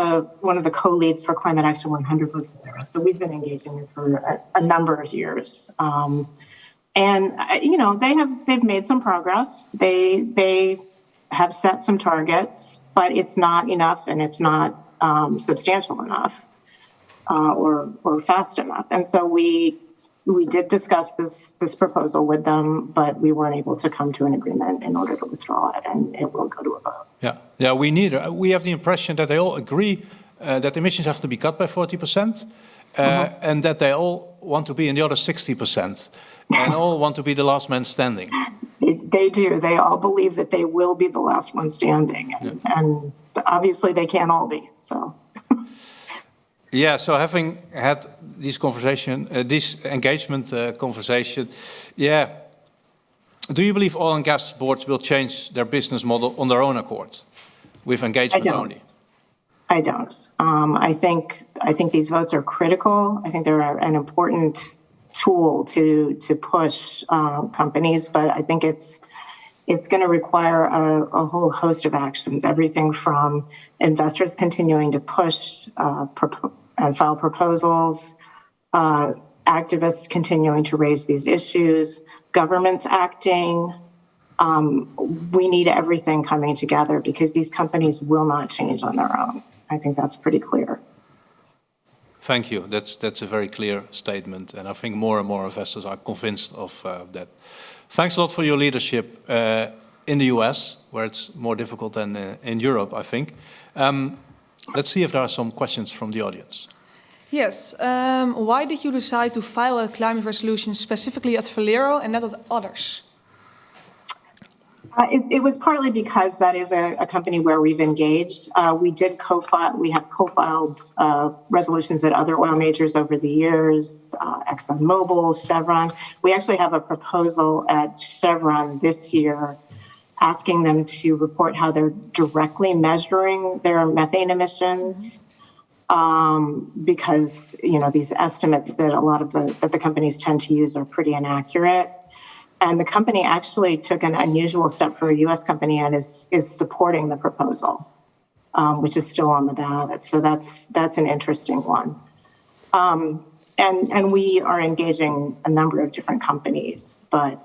Speaker 6: one of the co-leads for Climate Action 100 with Valero, so we've been engaging for a number of years, and they've made some progress. They have set some targets, but it's not enough, and it's not substantial enough or fast enough. And so we did discuss this proposal with them, but we weren't able to come to an agreement in order to withdraw it, and it will go to a vote.
Speaker 1: Yeah. We have the impression that they all agree that emissions have to be cut by 40%, and that they all want to be in the other 60%, and all want to be the last man standing.
Speaker 6: They do. They all believe that they will be the last one standing, and obviously they can't all be. So.
Speaker 1: Yeah. So having had this engagement conversation, yeah. Do you believe oil and gas boards will change their business model on their own accord, with engagement only?
Speaker 6: I don't. I think these votes are critical. I think they're an important tool to push companies, but I think it's going to require a whole host of actions. Everything from investors continuing to push and file proposals, activists continuing to raise these issues, governments acting. We need everything coming together, because these companies will not change on their own. I think that's pretty clear.
Speaker 1: Thank you. That's a very clear statement, and I think more and more investors are convinced of that. Thanks a lot for your leadership in the US, where it's more difficult than in Europe, I think. Let's see if there are some questions from the audience.
Speaker 3: Yes. Why did you decide to file a climate resolution specifically at Valero and not at others?
Speaker 6: It was partly because that is a company where we've engaged. We have co-filed resolutions at other oil majors over the years, ExxonMobil, Chevron. We actually have a proposal at Chevron this year asking them to report how they're directly measuring their methane emissions, because these estimates that a lot of the companies tend to use are pretty inaccurate. And the company actually took an unusual step for a U.S. company and is supporting the proposal, which is still on the ballot. So that's an interesting one. And we are engaging a number of different companies, but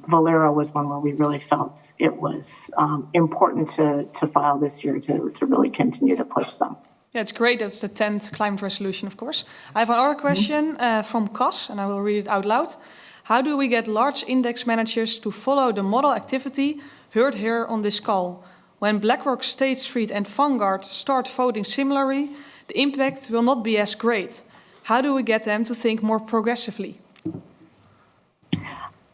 Speaker 6: Valero was one where we really felt it was important to file this year to really continue to push them.
Speaker 3: Yeah, it's great. That's the 10th climate resolution, of course. I have another question from Cas, and I will read it out loud. How do we get large index managers to follow the model activity heard here on this call? When BlackRock, State Street and Vanguard start voting similarly, the impact will not be as great. How do we get them to think more progressively?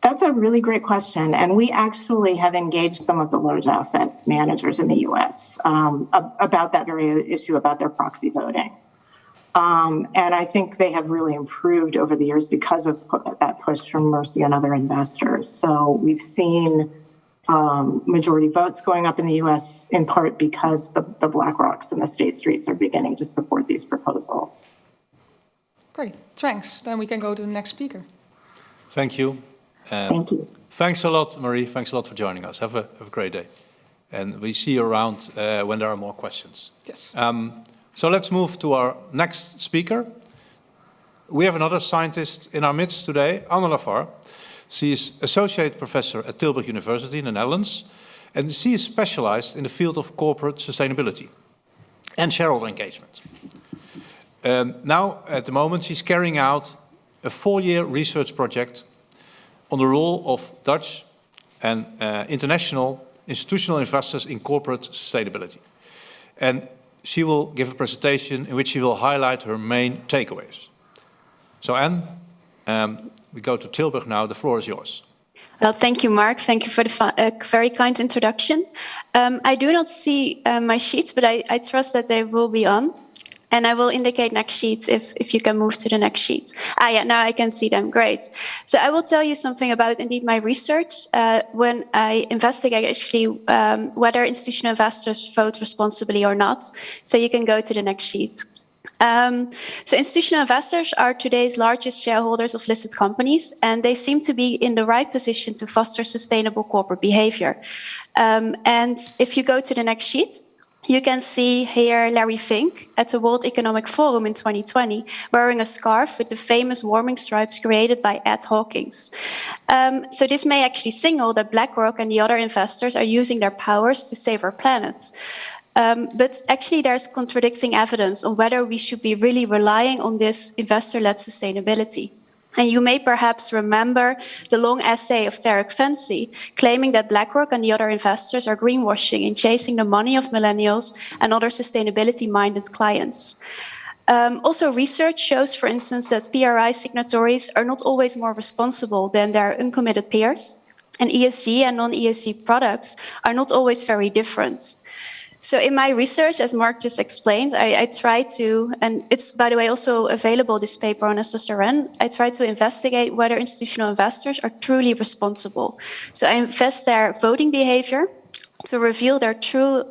Speaker 6: That's a really great question. And we actually have engaged some of the large asset managers in the US about that very issue, about their proxy voting. And I think they have really improved over the years because of that push from Mercy and other investors. So we've seen majority votes going up in the US in part because the BlackRocks and the State Streets are beginning to support these proposals.
Speaker 3: Great, thanks. Then we can go to the next speaker.
Speaker 1: Thank you.
Speaker 6: Thank you.
Speaker 1: Thanks a lot, Marie. Thanks a lot for joining us. Have a great day. And we see you around when there are more questions.
Speaker 3: Yes.
Speaker 1: So let's move to our next speaker. We have another scientist in our midst today, Anne Lafarre. She is Associate Professor at Tilburg University in the Netherlands, and she is specialized in the field of corporate sustainability and shareholder engagement. Now, at the moment, she's carrying out a 4-year research project on the role of Dutch and international institutional investors in corporate sustainability. And she will give a presentation in which she will highlight her main takeaways. So Anne, we go to Tilburg now. The floor is yours.
Speaker 7: Well, thank you, Mark. Thank you for the very kind introduction. I do not see my sheets, but I trust that they will be on. And I will indicate next sheets if you can move to the next sheets. Yeah, now I can see them. Great. So I will tell you something about indeed my research when I investigate actually whether institutional investors vote responsibly or not. So you can go to the next sheet. So institutional investors are today's largest shareholders of listed companies, and they seem to be in the right position to foster sustainable corporate behavior. And if you go to the next sheet, you can see here Larry Fink at the World Economic Forum in 2020 wearing a scarf with the famous warming stripes created by Ed Hawkins. So this may actually signal that BlackRock and the other investors are using their powers to save our planet. But actually there's contradicting evidence on whether we should be really relying on this investor-led sustainability. And you may perhaps remember the long essay of Tarek Fancy claiming that BlackRock and the other investors are greenwashing in chasing the money of millennials and other sustainability-minded clients. Also, research shows, for instance, that PRI signatories are not always more responsible than their uncommitted peers, and ESG and non-ESG products are not always very different. So in my research, as Mark just explained, I try to, and it's, by the way, also available, this paper on SSRN, I try to investigate whether institutional investors are truly responsible. So I invest their voting behavior to reveal their true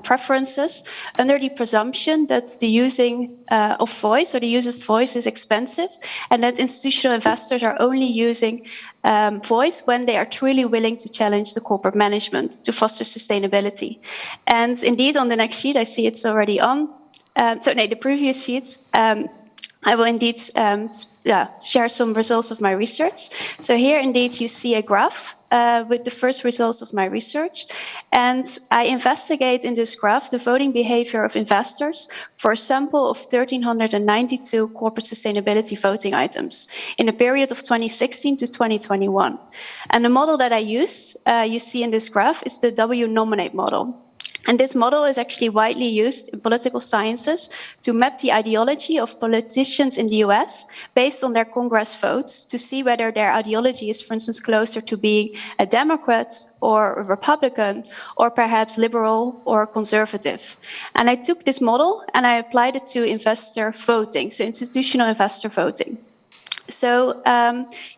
Speaker 7: preferences under the presumption that the using of voice or the use of voice is expensive, and that institutional investors are only using voice when they are truly willing to challenge the corporate management to foster sustainability. And indeed, on the next sheet, I see it's already on. The previous sheet, I will indeed share some results of my research. So here, indeed, you see a graph with the first results of my research. And I investigate in this graph the voting behavior of investors for a sample of 1,392 corporate sustainability voting items in a period of 2016 to 2021. And the model that I use, you see in this graph, is the W-nominate model. And this model is actually widely used in political sciences to map the ideology of politicians in the US based on their Congress votes to see whether their ideology is, for instance, closer to being a Democrat or a Republican or perhaps liberal or conservative. And I took this model and I applied it to investor voting, so institutional investor voting. So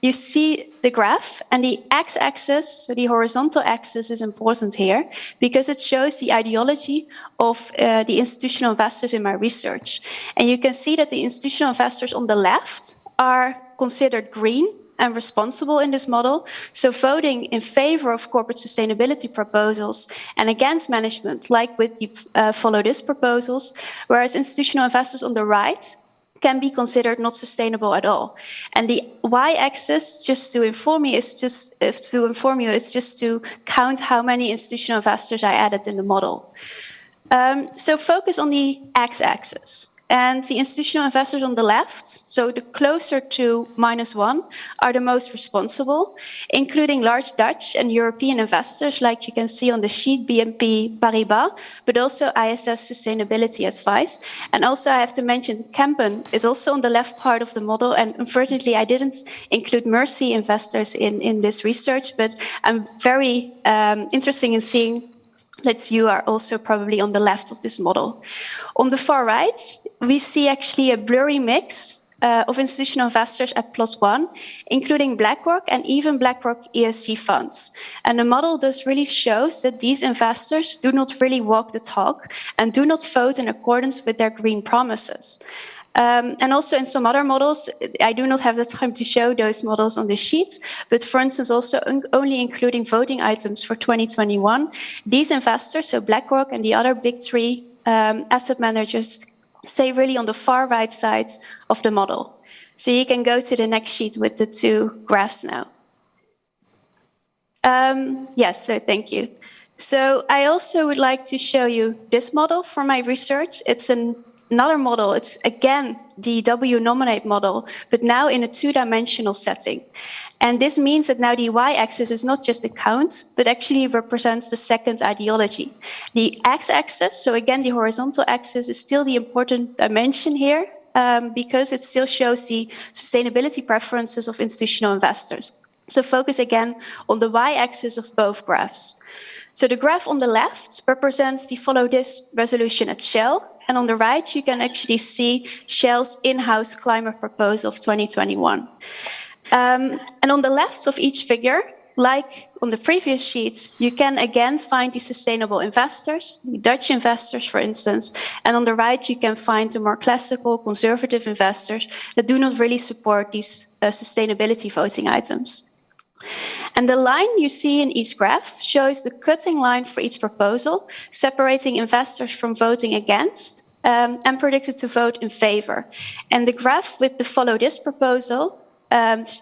Speaker 7: you see the graph, and the x-axis, so the horizontal axis, is important here because it shows the ideology of the institutional investors in my research. And you can see that the institutional investors on the left are considered green and responsible in this model, so voting in favor of corporate sustainability proposals and against management, like with the Follow This proposals, whereas institutional investors on the right can be considered not sustainable at all. And the y-axis, just to inform you, is just to count how many institutional investors I added in the model. So focus on the x-axis. And the institutional investors on the left, so the closer to -1, are the most responsible, including large Dutch and European investors, like you can see on the sheet, BNP Paribas, but also ISS Sustainability Advice. And also I have to mention Kempen is also on the left part of the model. And unfortunately, I didn't include Mercy investors in this research, but I'm very interested in seeing that you are also probably on the left of this model. On the far right, we see actually a blurry mix of institutional investors at +1, including BlackRock and even BlackRock ESG funds. And the model thus really shows that these investors do not really walk the talk and do not vote in accordance with their green promises. And also in some other models, I do not have the time to show those models on the sheet, but for instance, also only including voting items for 2021, these investors, so BlackRock and the other big three asset managers, stay really on the far right side of the model. So you can go to the next sheet with the two graphs now. Yes, so thank you. So I also would like to show you this model for my research. It's another model. It's again the W-nominate model, but now in a two-dimensional setting. And this means that now the y-axis is not just a count, but actually represents the second ideology. The x-axis, so again the horizontal axis, is still the important dimension here because it still shows the sustainability preferences of institutional investors. So focus again on the y-axis of both graphs. So the graph on the left represents the Follow This resolution at Shell. And on the right, you can actually see Shell's in-house climate proposal of 2021. And on the left of each figure, like on the previous sheets, you can again find the sustainable investors, the Dutch investors, for instance. And on the right, you can find the more classical conservative investors that do not really support these sustainability voting items. And the line you see in each graph shows the cutting line for each proposal, separating investors from voting against and predicted to vote in favor. And the graph with the Follow This proposal,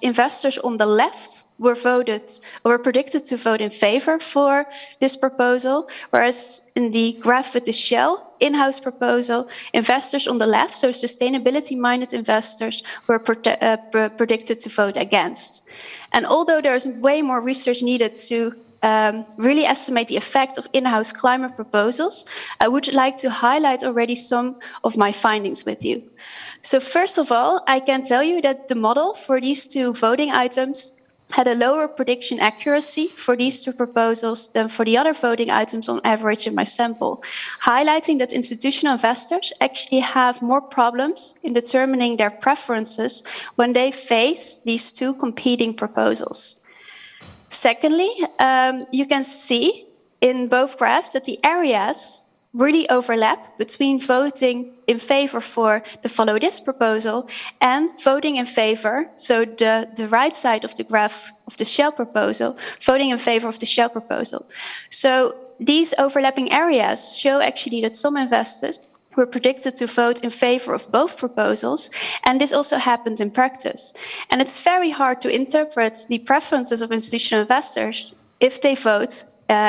Speaker 7: investors on the left were predicted to vote in favor for this proposal, whereas in the graph with the Shell in-house proposal, investors on the left, so sustainability-minded investors, were predicted to vote against. And although there's way more research needed to really estimate the effect of in-house climate proposals, I would like to highlight already some of my findings with you. So first of all, I can tell you that the model for these two voting items had a lower prediction accuracy for these two proposals than for the other voting items on average in my sample, highlighting that institutional investors actually have more problems in determining their preferences when they face these two competing proposals. Secondly, you can see in both graphs that the areas really overlap between voting in favor for the Follow This proposal and voting in favor, so the right side of the graph of the Shell proposal, voting in favor of the Shell proposal. So these overlapping areas show actually that some investors were predicted to vote in favor of both proposals, and this also happened in practice. And it's very hard to interpret the preferences of institutional investors if they vote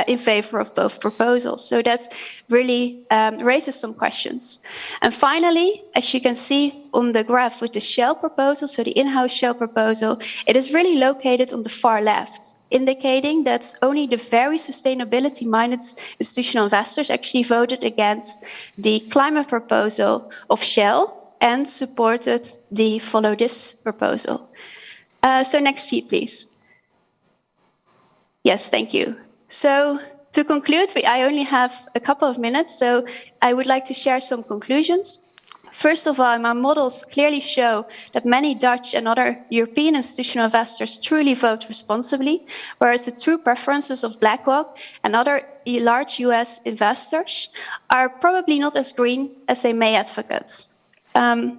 Speaker 7: in favor of both proposals. So that really raises some questions. And finally, as you can see on the graph with the Shell proposal, so the in-house Shell proposal, it is really located on the far left, indicating that only the very sustainability-minded institutional investors actually voted against the climate proposal of Shell and supported the Follow This proposal. So next sheet, please. Yes, thank you. So to conclude, I only have a couple of minutes, so I would like to share some conclusions. First of all, my models clearly show that many Dutch and other European institutional investors truly vote responsibly, whereas the true preferences of BlackRock and other large US investors are probably not as green as they may advocate.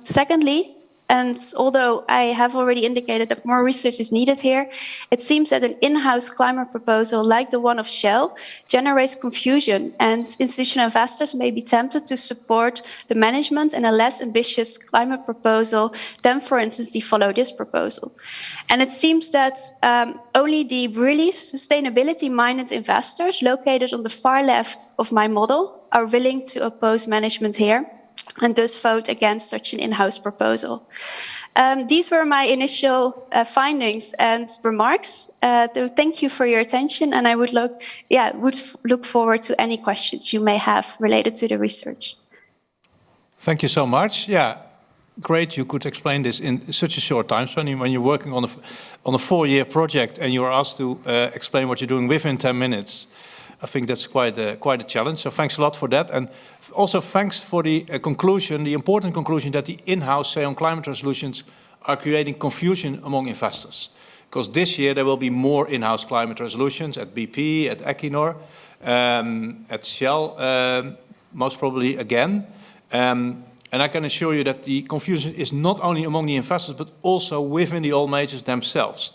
Speaker 7: Secondly, And although I have already indicated that more research is needed here, it seems that an in-house climate proposal like the one of Shell generates confusion, and institutional investors may be tempted to support the management in a less ambitious climate proposal than, for instance, the Follow This proposal. And it seems that only the really sustainability-minded investors located on the far left of my model are willing to oppose management here, and thus vote against such an in-house proposal. These were my initial findings and remarks. Thank you for your attention, and I would look forward to any questions you may have related to the research.
Speaker 1: Thank you so much. Yeah, great you could explain this in such a short time span. When you're working on a 4-year project and you're asked to explain what you're doing within 10 minutes, I think that's quite a challenge. So thanks a lot for that. And also thanks for the conclusion, the important conclusion that the in-house say on climate resolutions are creating confusion among investors. Because this year there will be more in-house climate resolutions at BP, at Equinor, at Shell, most probably again. And I can assure you that the confusion is not only among the investors, but also within the oil majors themselves.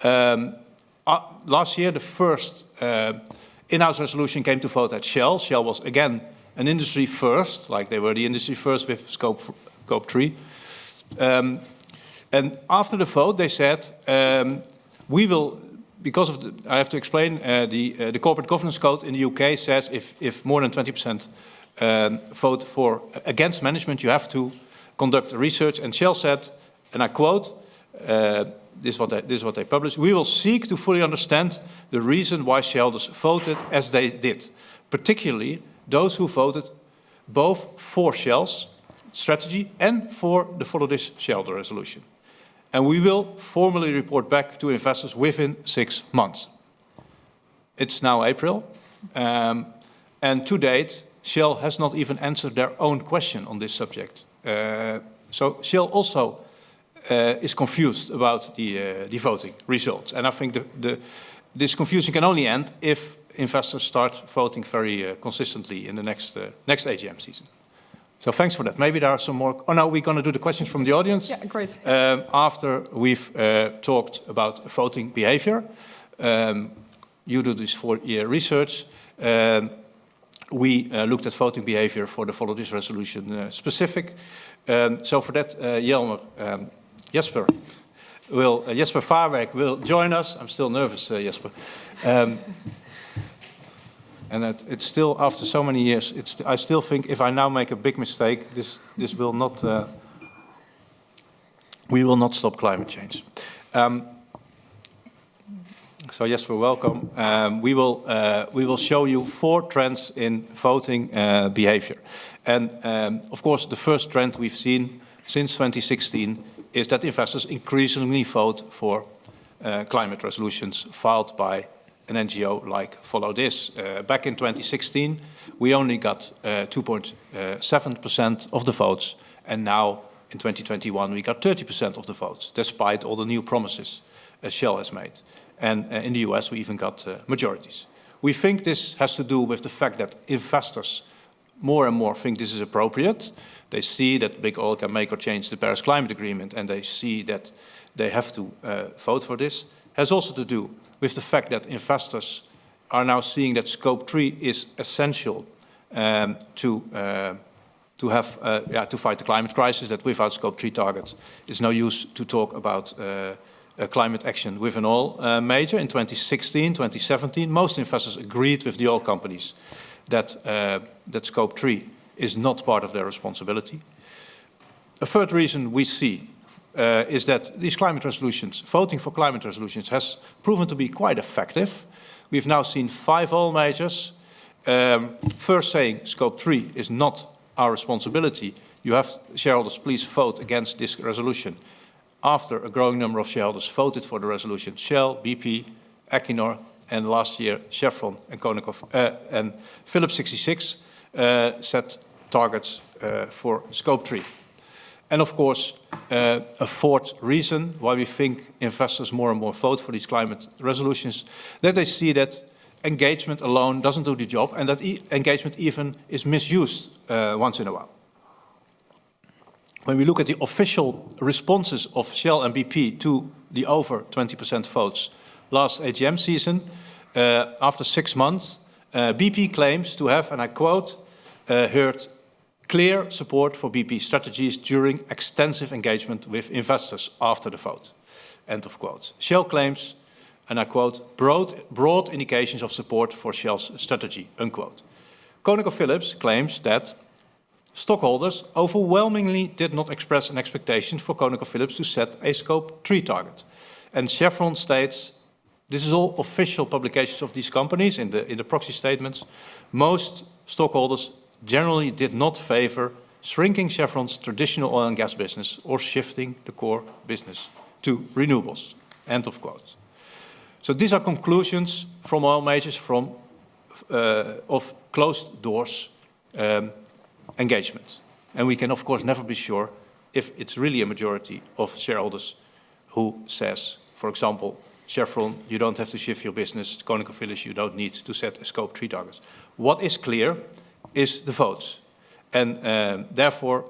Speaker 1: Last year, the first in-house resolution came to vote at Shell. Shell was, again, an industry first, like they were the industry first with scope 3. And after the vote, they said, we will, because of the, I have to explain, the corporate governance code in the UK says if more than 20% vote against management, you have to conduct research. And Shell said, and I quote, this is what they published, we will seek to fully understand the reason why shareholders voted as they did, particularly those who voted both for Shell's strategy and for the Follow This shareholder resolution. And we will formally report back to investors within 6 months. It's now April, and to date, Shell has not even answered their own question on this subject. So Shell also is confused about the voting results. And I think this confusion can only end if investors start voting very consistently in the next AGM season. So thanks for that. Maybe there are some more. Oh no, we're going to do the questions from the audience.
Speaker 3: Yeah, great.
Speaker 1: After we've talked about voting behavior. You do this 4-year research. We looked at voting behavior for the Follow This resolution specific. So for that, Jesper Vaarwijk will join us. I'm still nervous, Jesper. And it's still, after so many years, I still think if I now make a big mistake, this will not, we will not stop climate change. So Jesper, welcome. We will show you 4 trends in voting behavior. And of course, the first trend we've seen since 2016 is that investors increasingly vote for climate resolutions filed by an NGO like Follow This. Back in 2016, we only got 2.7% of the votes, and now in 2021 we got 30% of the votes, despite all the new promises Shell has made. And in the US we even got majorities. We think this has to do with the fact that investors more and more think this is appropriate. They see that big oil can make or change the Paris Climate Agreement, and they see that they have to vote for this. It has also to do with the fact that investors are now seeing that Scope 3 is essential to fight the climate crisis, that without Scope 3 targets, it's no use to talk about climate action with an oil major. In 2016, 2017, most investors agreed with the oil companies that Scope 3 is not part of their responsibility. A third reason we see is that these climate resolutions, voting for climate resolutions, has proven to be quite effective. We've now seen 5 oil majors first saying Scope 3 is not our responsibility. You have, shareholders, please vote against this resolution. After a growing number of shareholders voted for the resolution, Shell, BP, Equinor, and last year Chevron and Phillips 66 set targets for Scope 3. And of course, a fourth reason why we think investors more and more vote for these climate resolutions, that they see that engagement alone doesn't do the job, and that engagement even is misused once in a while. when we look at the official responses of Shell and BP to the over 20% votes last AGM season, after 6 months, BP claims to have, and I quote, heard clear support for BP strategies during extensive engagement with investors after the vote. End of quote. Shell claims, and I quote, broad indications of support for Shell's strategy, unquote. ConocoPhillips claims that stockholders overwhelmingly did not express an expectation for ConocoPhillips to set a Scope 3 target. And Chevron states, this is all official publications of these companies in the proxy statements, most stockholders generally did not favor shrinking Chevron's traditional oil and gas business or shifting the core business to renewables. End of quote. So these are conclusions from oil majors of closed doors engagement. And we can, of course, never be sure if it's really a majority of shareholders who says, for example, Chevron, you don't have to shift your business. ConocoPhillips, you don't need to set a Scope 3 target. What is clear is the votes. And therefore,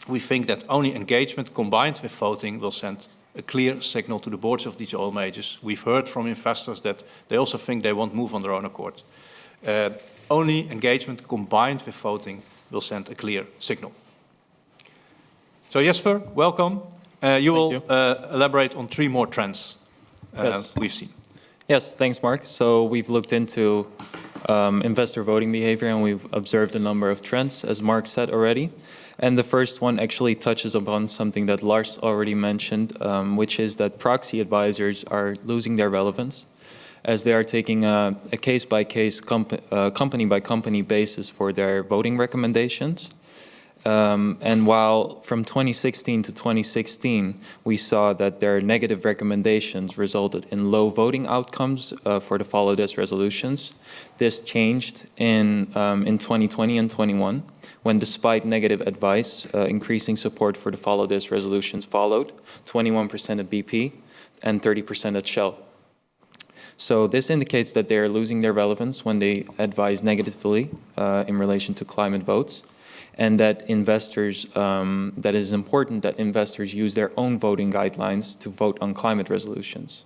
Speaker 1: we think that only engagement combined with voting will send a clear signal to the boards of these oil majors. We've heard from investors that they also think they won't move on their own accord. Only engagement combined with voting will send a clear signal. So Jesper, welcome. You will elaborate on 3 more trends we've seen.
Speaker 8: Yes, thanks, Mark. So we've looked into investor voting behavior and we've observed a number of trends, as Mark said already. And the first one actually touches upon something that Lars already mentioned, which is that proxy advisors are losing their relevance as they are taking a case-by-case, company-by-company basis for their voting recommendations. And while from 2016 to 2016, we saw that their negative recommendations resulted in low voting outcomes for the Follow This resolutions, this changed in 2020 and 21, when despite negative advice, increasing support for the Follow This resolutions followed, 21% at BP and 30% at Shell. So this indicates that they are losing their relevance when they advise negatively in relation to climate votes, and that investors, that it is important that investors use their own voting guidelines to vote on climate resolutions.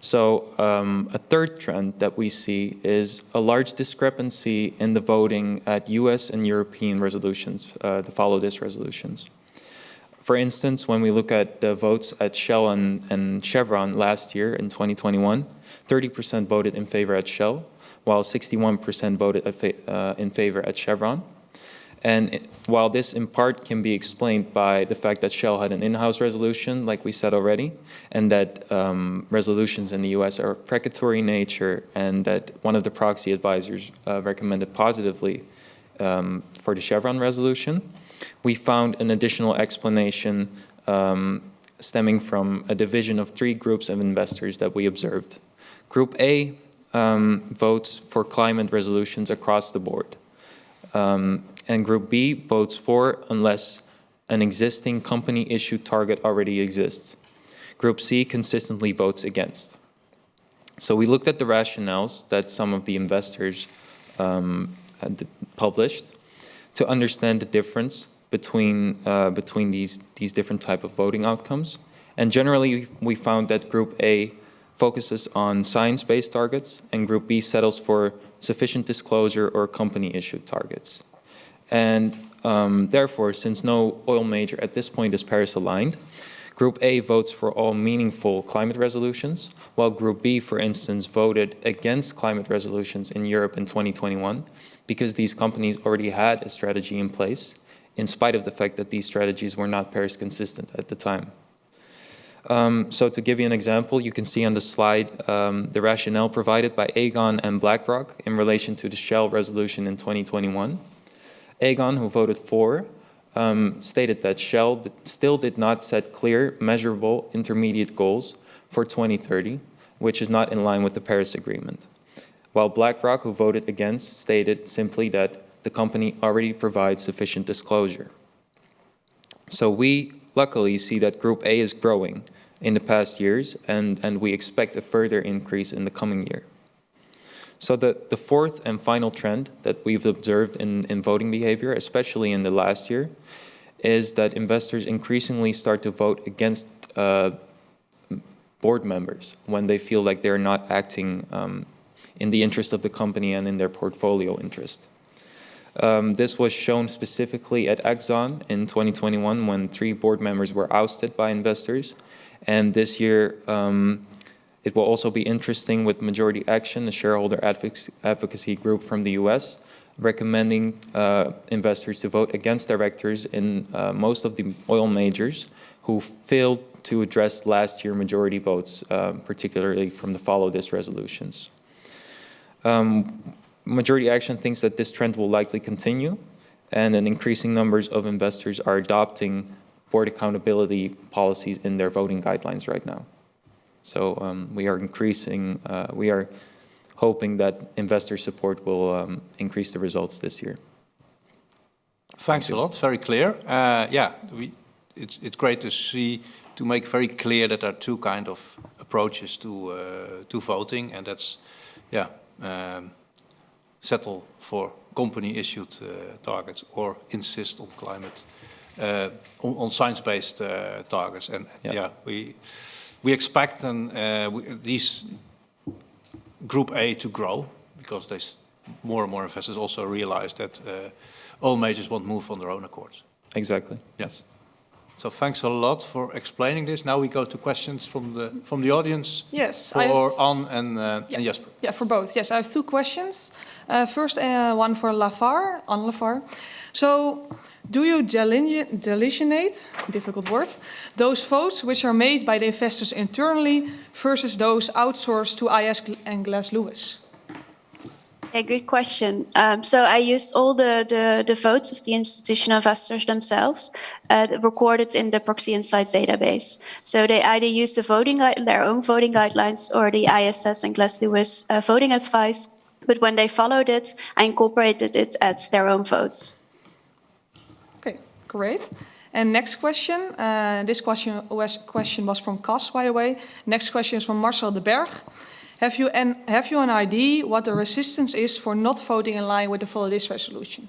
Speaker 8: So a third trend that we see is a large discrepancy in the voting at US and European resolutions, the Follow This resolutions. For instance, when we look at the votes at Shell and Chevron last year in 2021, 30% voted in favor at Shell, while 61% voted in favor at Chevron. And while this in part can be explained by the fact that Shell had an in-house resolution, like we said already, and that resolutions in the US are precatory in nature, and that one of the proxy advisors recommended positively for the Chevron resolution, we found an additional explanation stemming from a division of 3 groups of investors that we observed. Group A votes for climate resolutions across the board. And Group B votes for unless an existing company-issued target already exists. Group C consistently votes against. So we looked at the rationales that some of the investors had published to understand the difference between these different type of voting outcomes. And generally, we found that Group A focuses on science-based targets, and Group B settles for sufficient disclosure or company-issued targets. And therefore, since no oil major at this point is Paris-aligned, Group A votes for all meaningful climate resolutions, while Group B, for instance, voted against climate resolutions in Europe in 2021 because these companies already had a strategy in place, in spite of the fact that these strategies were not Paris-consistent at the time. So to give you an example, you can see on the slide the rationale provided by Aegon and BlackRock in relation to the Shell resolution in 2021. Aegon, who voted for, stated that Shell still did not set clear, measurable intermediate goals for 2030, which is not in line with the Paris Agreement. While BlackRock, who voted against, stated simply that the company already provides sufficient disclosure. So we luckily see that Group A is growing in the past years, and we expect a further increase in the coming year. So the fourth and final trend that we've observed in voting behavior, especially in the last year, is that investors increasingly start to vote against board members when they feel like they're not acting in the interest of the company and in their portfolio interest. This was shown specifically at Exxon in 2021 when 3 board members were ousted by investors. And this year, it will also be interesting with Majority Action, the shareholder advocacy group from the US, recommending investors to vote against directors in most of the oil majors who failed to address last year's majority votes, particularly from the Follow This resolutions. Majority Action thinks that this trend will likely continue, and an increasing numbers of investors are adopting board accountability policies in their voting guidelines right now. So we are hoping that investor support will increase the results this year.
Speaker 1: Thanks a lot, very clear. It's great to make very clear that there are 2 kind of approaches to voting, and that's, settle for company-issued targets or insist on climate, on science-based targets. And we expect these Group A to grow because more and more investors also realize that all majors won't move on their own accord.
Speaker 8: Exactly.
Speaker 1: Yes. So thanks a lot for explaining this. Now we go to questions from the audience.
Speaker 3: Yes.
Speaker 1: For Anne and Jesper.
Speaker 3: Yeah, for both. Yes, I have 2 questions. First, one for Lafarre, Anne Lafarre. So, do you delineate, difficult word, those votes which are made by the investors internally versus those outsourced to IS and Glass Lewis?
Speaker 7: A good question. So I used all the votes of the institutional investors themselves recorded in the Proxy Insights database. So they either use their own voting guidelines or the ISS and Glass Lewis voting advice. But when they followed it, I incorporated it as their own votes.
Speaker 3: Okay, great. And next question. This question was from Cas, by the way. Next question is from Marcel de Berg. Have you an idea what the resistance is for not voting in line with the Follow This resolution?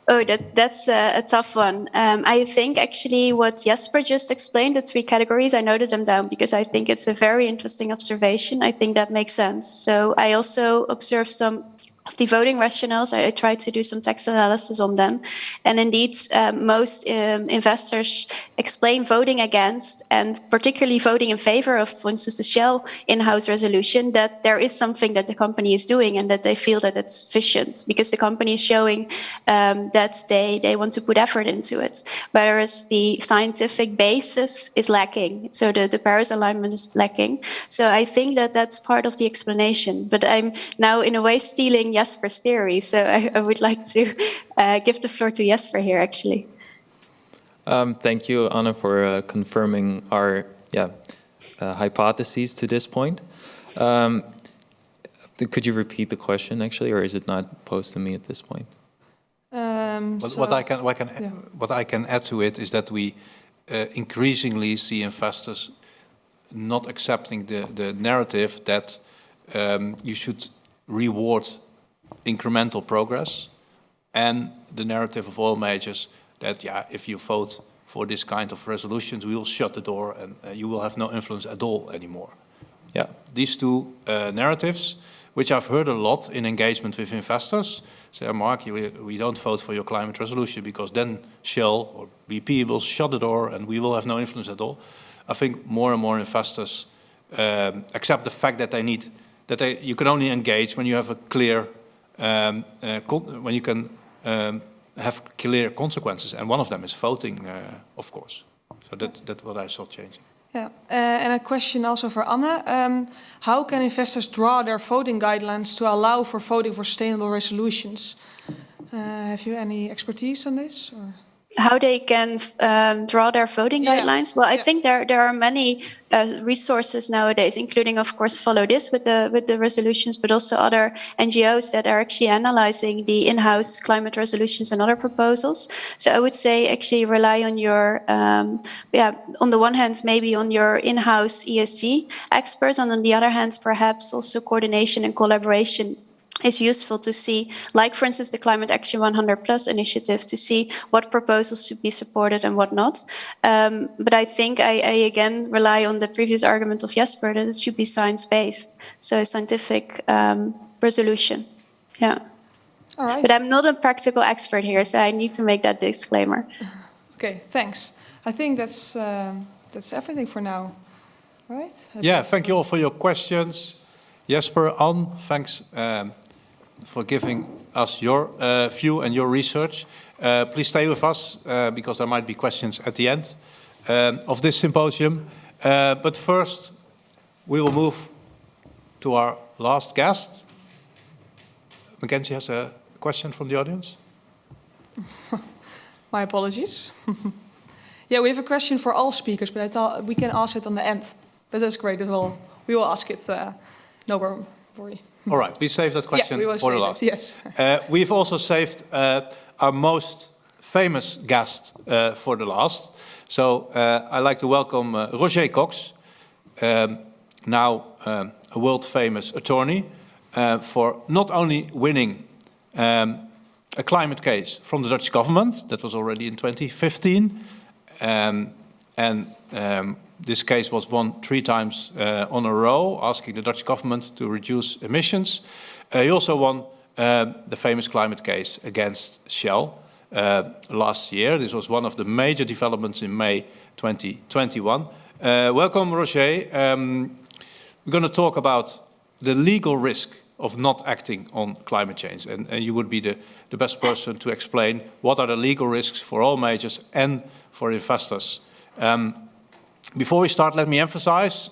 Speaker 7: Oh, that's a tough one. I think actually what Jesper just explained, the 3 categories, I noted them down because I think it's a very interesting observation. I think that makes sense. So I also observed some of the voting rationales. I tried to do some text analysis on them. And indeed, most investors explain voting against and particularly voting in favor of, for instance, the Shell in-house resolution, that there is something that the company is doing and that they feel that it's sufficient because the company is showing that they want to put effort into it. Whereas the scientific basis is lacking. So the Paris alignment is lacking. So I think that that's part of the explanation. But I'm now in a way stealing Jesper's theory. So I would like to give the floor to Jesper here, actually.
Speaker 8: Thank you, Anne, for confirming our hypotheses to this point. Could you repeat the question, actually, or is it not posed to me at this point?
Speaker 1: What I can add to it is that we increasingly see investors not accepting the narrative that you should reward incremental progress, and the narrative of all majors that if you vote for this kind of resolutions, we will shut the door and you will have no influence at all anymore. Yeah, these 2 narratives, which I've heard a lot in engagement with investors, say, Mark, we don't vote for your climate resolution because then Shell or BP will shut the door and we will have no influence at all. I think more and more investors accept the fact that you can only engage when you have a clear, when you can have clear consequences, and one of them is voting, of course. So that's what I saw changing.
Speaker 3: Yeah, and a question also for Anne. How can investors draw their voting guidelines to allow for voting for sustainable resolutions? Have you any expertise on this? Or?
Speaker 7: How they can draw their voting guidelines? Well, I think there are many resources nowadays, including, of course, Follow This with the resolutions, but also other NGOs that are actually analyzing the in-house climate resolutions and other proposals. So I would say actually rely on your, on the one hand, maybe on your in-house ESG experts, and on the other hand, perhaps also coordination and collaboration is useful to see, like for instance the Climate Action 100 Plus initiative, to see what proposals should be supported and what not. But I think I again rely on the previous argument of Jesper that it should be science-based, so scientific resolution. Yeah.
Speaker 3: All right.
Speaker 7: But I'm not a practical expert here, so I need to make that disclaimer.
Speaker 3: Okay, thanks. I think that's everything for now. All right?
Speaker 1: Yeah, thank you all for your questions. Jesper, Anne, thanks for giving us your view and your research. Please stay with us because there might be questions at the end of this symposium. But first, we will move to our last guest. Mackenzie has a question from the audience.
Speaker 3: My apologies. Yeah, we have a question for all speakers, but I thought we can ask it on the end. But that's great as well. We will ask it. No worry.
Speaker 1: All right, we saved that question for the last.
Speaker 3: Yes.
Speaker 1: We've also saved our most famous guest for the last. So I'd like to welcome Roger Cox, now a world-famous attorney, for not only winning a climate case from the Dutch government, that was already in 2015, this case was won 3 times on a row, asking the Dutch government to reduce emissions. He also won the famous climate case against Shell last year. This was one of the major developments in May 2021. Welcome, Roger. We're going to talk about the legal risk of not acting on climate change. And you would be the best person to explain what are the legal risks for all majors and for investors. Before we start, let me emphasize,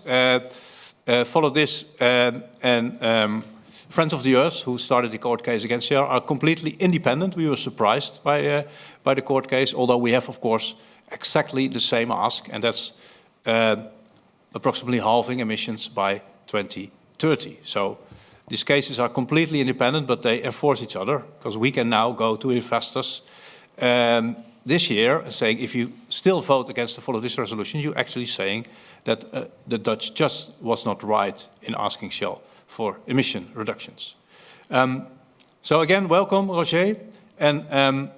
Speaker 1: Follow This and Friends of the Earth, who started the court case against Shell, are completely independent. We were surprised by the court case, although we have, of course, exactly the same ask, and that's approximately halving emissions by 2030. So these cases are completely independent, but they enforce each other, because we can now go to investors this year saying, if you still vote against the Follow This resolution, you're actually saying that the Dutch just was not right in asking Shell for emission reductions. So again, welcome, Roger. And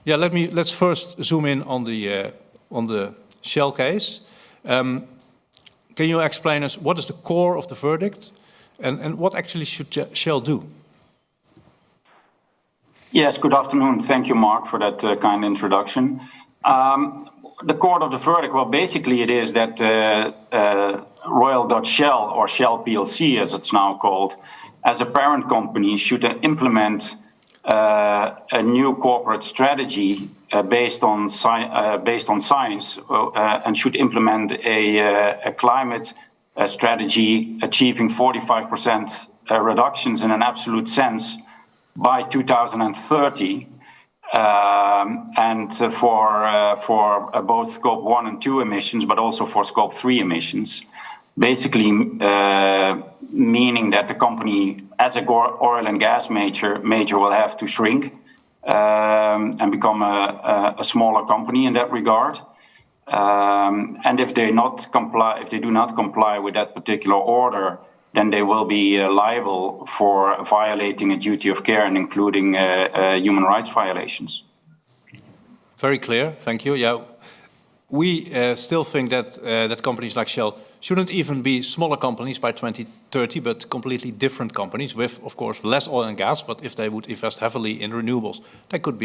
Speaker 1: yeah, let's first zoom in on the Shell case. Can you explain us what is the core of the verdict, and what actually should Shell do?
Speaker 9: Yes, good afternoon. Thank you, Mark, for that kind introduction. The core of the verdict, well, basically it is that Royal Dutch Shell, or Shell PLC as it's now called, as a parent company should implement a new corporate strategy based on science and should implement a climate strategy achieving 45% reductions in an absolute sense by 2030, and for both Scope 1 and 2 emissions, but also for Scope 3 emissions, basically meaning that the company, as a oil and gas major will have to shrink and become a smaller company in that regard. And if they do not comply with that particular order, then they will be liable for violating a duty of care and including human rights violations.
Speaker 1: Very clear, thank you. Yeah, we still think that companies like Shell shouldn't even be smaller companies by 2030, but completely different companies with, of course, less oil and gas. But if they would invest heavily in renewables, they could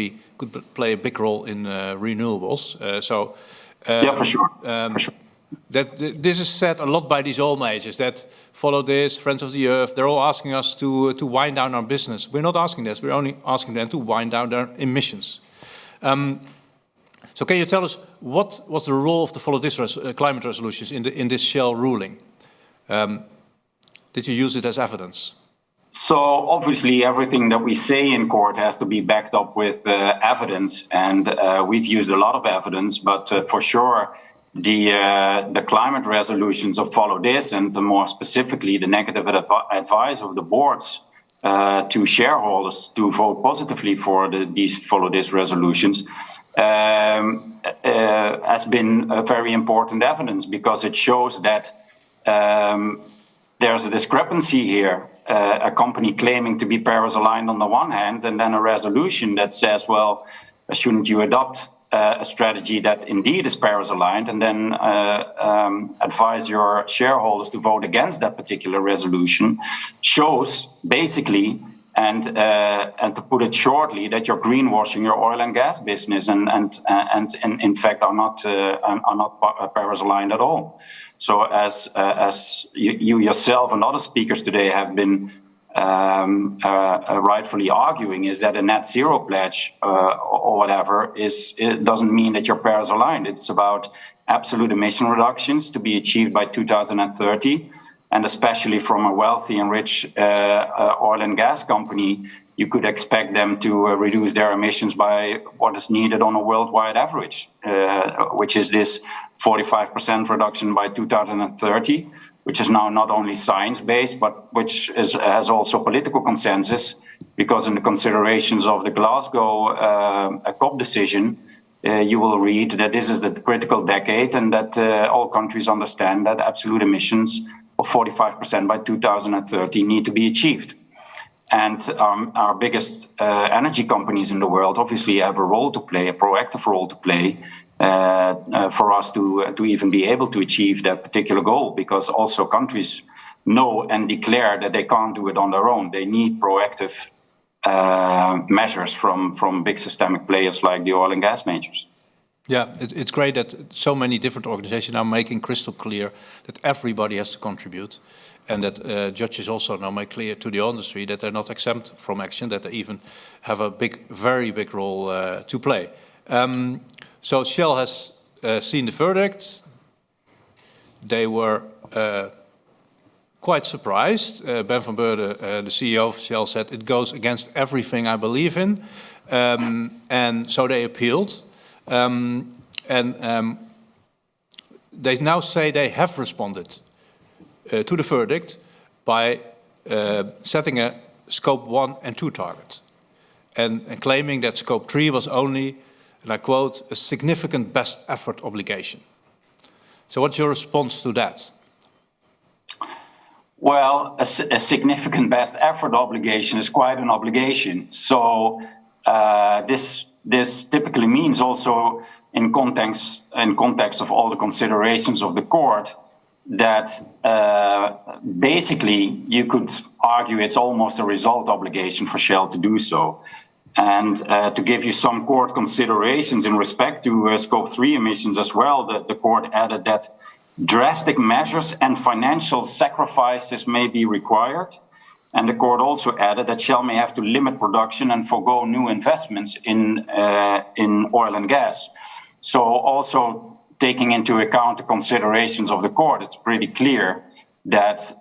Speaker 1: play a big role in renewables.
Speaker 9: Yeah, for sure.
Speaker 1: This is said a lot by these oil majors that Follow This, Friends of the Earth, they're all asking us to wind down our business. We're not asking this, we're only asking them to wind down their emissions. So can you tell us what was the role of the Follow This climate resolutions in this Shell ruling? Did you use it as evidence?
Speaker 9: So obviously everything that we say in court has to be backed up with evidence, and we've used a lot of evidence, but for sure the climate resolutions of Follow This, and more specifically the negative advice of the boards to shareholders to vote positively for these Follow This resolutions, has been very important evidence, because it shows that there's a discrepancy here. A company claiming to be Paris-aligned on the one hand, and then a resolution that says, well, shouldn't you adopt a strategy that indeed is Paris-aligned, and then advise your shareholders to vote against that particular resolution, shows basically, and to put it shortly, that you're greenwashing your oil and gas business, and in fact are not Paris-aligned at all. So as you yourself and other speakers today have been rightfully arguing, is that a net zero pledge or whatever it doesn't mean that you're Paris-aligned. It's about absolute emission reductions to be achieved by 2030, and especially from a wealthy and rich oil and gas company, you could expect them to reduce their emissions by what is needed on a worldwide average, which is this 45% reduction by 2030, which is now not only science-based, but which has also political consensus, because in the considerations of the Glasgow COP decision, you will read that this is the critical decade, and that all countries understand that absolute emissions of 45% by 2030 need to be achieved. And our biggest energy companies in the world obviously have a role to play, a proactive role to play, for us to even be able to achieve that particular goal, because also countries know and declare that they can't do it on their own. They need proactive measures from big systemic players like the oil and gas majors.
Speaker 1: Yeah, it's great that so many different organizations are making crystal clear that everybody has to contribute, and that judges also now make clear to the industry that they're not exempt from action, that they even have a very big role to play. So Shell has seen the verdict. They were quite surprised. Ben van Beurden, the CEO of Shell, said it goes against everything I believe in, and so they appealed. They now say they have responded to the verdict by setting a Scope 1 and 2 target, and claiming that Scope 3 was only, and I quote, a significant best effort obligation. So what's your response to that?
Speaker 9: Well, a significant best effort obligation is quite an obligation. So this typically means also in context of all the considerations of the court, that basically you could argue it's almost a result obligation for Shell to do so. And to give you some court considerations in respect to Scope 3 emissions as well, the court added that drastic measures and financial sacrifices may be required. And the court also added that Shell may have to limit production and forgo new investments in oil and gas. So also taking into account the considerations of the court, it's pretty clear that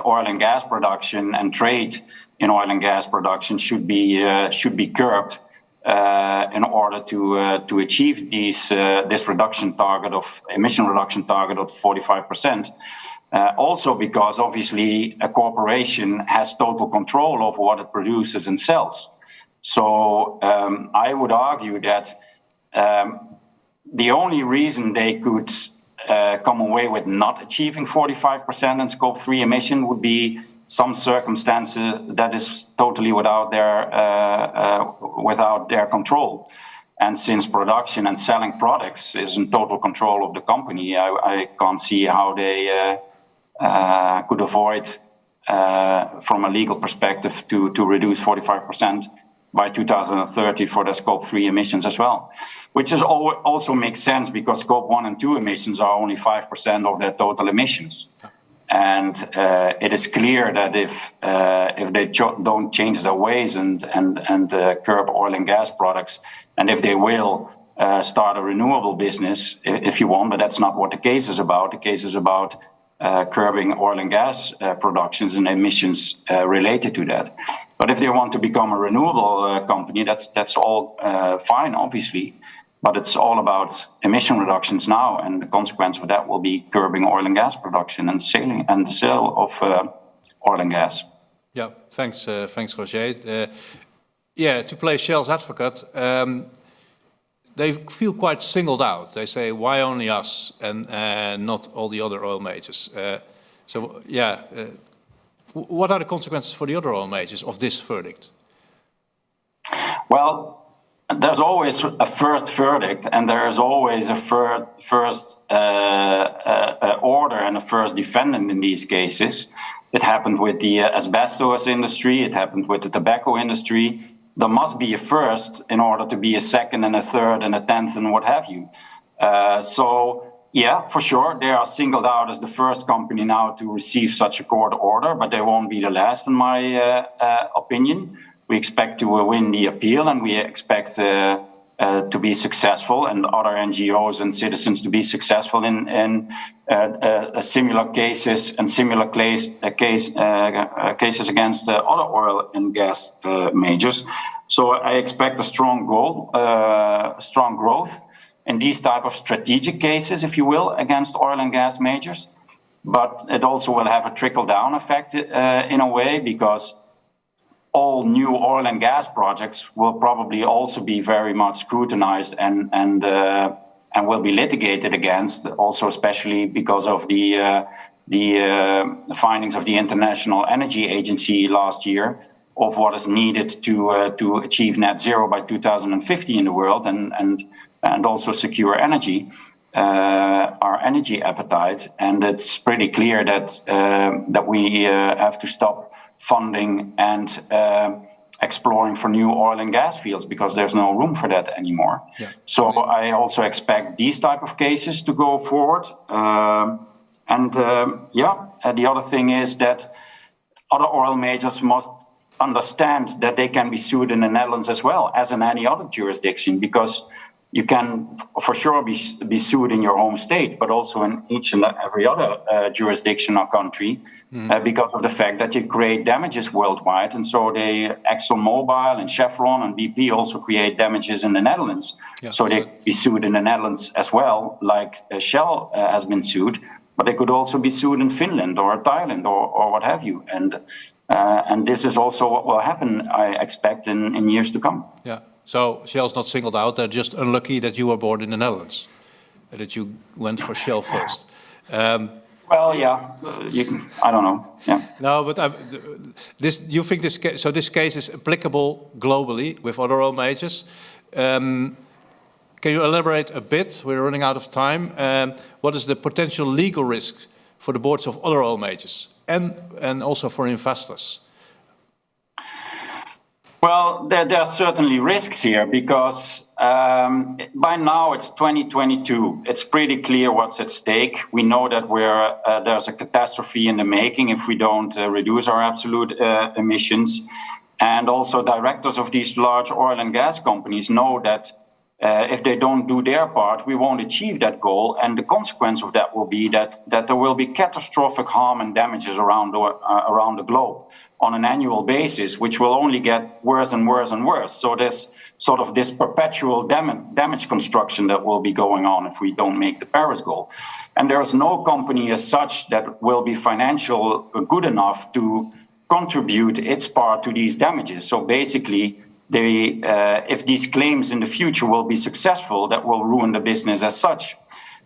Speaker 9: oil and gas production and trade in oil and gas production should be curbed in order to achieve this emission reduction target of 45%. Also because obviously a corporation has total control over what it produces and sells. So I would argue that the only reason they could come away with not achieving 45% in Scope 3 emission would be some circumstances that is totally without their control. And since production and selling products is in total control of the company, I can't see how they could avoid, from a legal perspective, to reduce 45% by 2030 for the Scope 3 emissions as well. Which also makes sense because Scope 1 and 2 emissions are only 5% of their total emissions. And it is clear that if they don't change their ways and curb oil and gas products, and if they will start a renewable business, if you want, but that's not what the case is about. The case is about curbing oil and gas productions and emissions related to that. But if they want to become a renewable company, that's all fine, obviously. But it's all about emission reductions now, and the consequence of that will be curbing oil and gas production and the sale of oil and gas.
Speaker 1: Yeah, thanks, Roger. To play Shell's advocate, they feel quite singled out. They say, why only us and not all the other oil majors? So, what are the consequences for the other oil majors of this verdict?
Speaker 9: Well, there's always a first verdict, and there is always a first order and a first defendant in these cases. It happened with the asbestos industry. It happened with the tobacco industry. There must be a first in order to be a second and a third and a 10th and what have you. So, for sure, they are singled out as the first company now to receive such a court order, but they won't be the last, in my opinion. We expect to win the appeal, and we expect to be successful, and other NGOs and citizens to be successful in similar cases and similar cases against other oil and gas majors. So I expect a strong growth in these type of strategic cases, if you will, against oil and gas majors. But it also will have a trickle-down effect in a way, because all new oil and gas projects will probably also be very much scrutinized and will be litigated against, also especially because of the findings of the International Energy Agency last year of what is needed to achieve net zero by 2050 in the world and also secure energy, our energy appetite. And it's pretty clear that we have to stop funding and exploring for new oil and gas fields, because there's no room for that anymore. Yeah. So I also expect these type of cases to go forward. The other thing is that other oil majors must understand that they can be sued in the Netherlands as well as in any other jurisdiction, because you can for sure be sued in your home state, but also in each and every other jurisdiction or country, because of the fact that you create damages worldwide. And so ExxonMobil and Chevron and BP also create damages in the Netherlands. Yeah, so they could be sued in the Netherlands as well, like Shell has been sued, but they could also be sued in Finland or Thailand or what have you. And this is also what will happen, I expect, in years to come.
Speaker 1: Yeah. So Shell's not singled out. They're just unlucky that you were born in the Netherlands, that you went for Shell first.
Speaker 9: I don't know. Yeah.
Speaker 1: No, but you think this case is applicable globally with other oil majors? Can you elaborate a bit? We're running out of time. What is the potential legal risk for the boards of other oil majors and also for investors?
Speaker 9: Well, there are certainly risks here, because by now it's 2022. It's pretty clear what's at stake. We know that there's a catastrophe in the making if we don't reduce our absolute emissions. And also directors of these large oil and gas companies know that if they don't do their part, we won't achieve that goal. And the consequence of that will be that there will be catastrophic harm and damages around the globe on an annual basis, which will only get worse and worse and worse. So there's sort of this perpetual damage construction that will be going on if we don't make the Paris goal. And there's no company as such that will be financially good enough to contribute its part to these damages. So basically, if these claims in the future will be successful, that will ruin the business as such.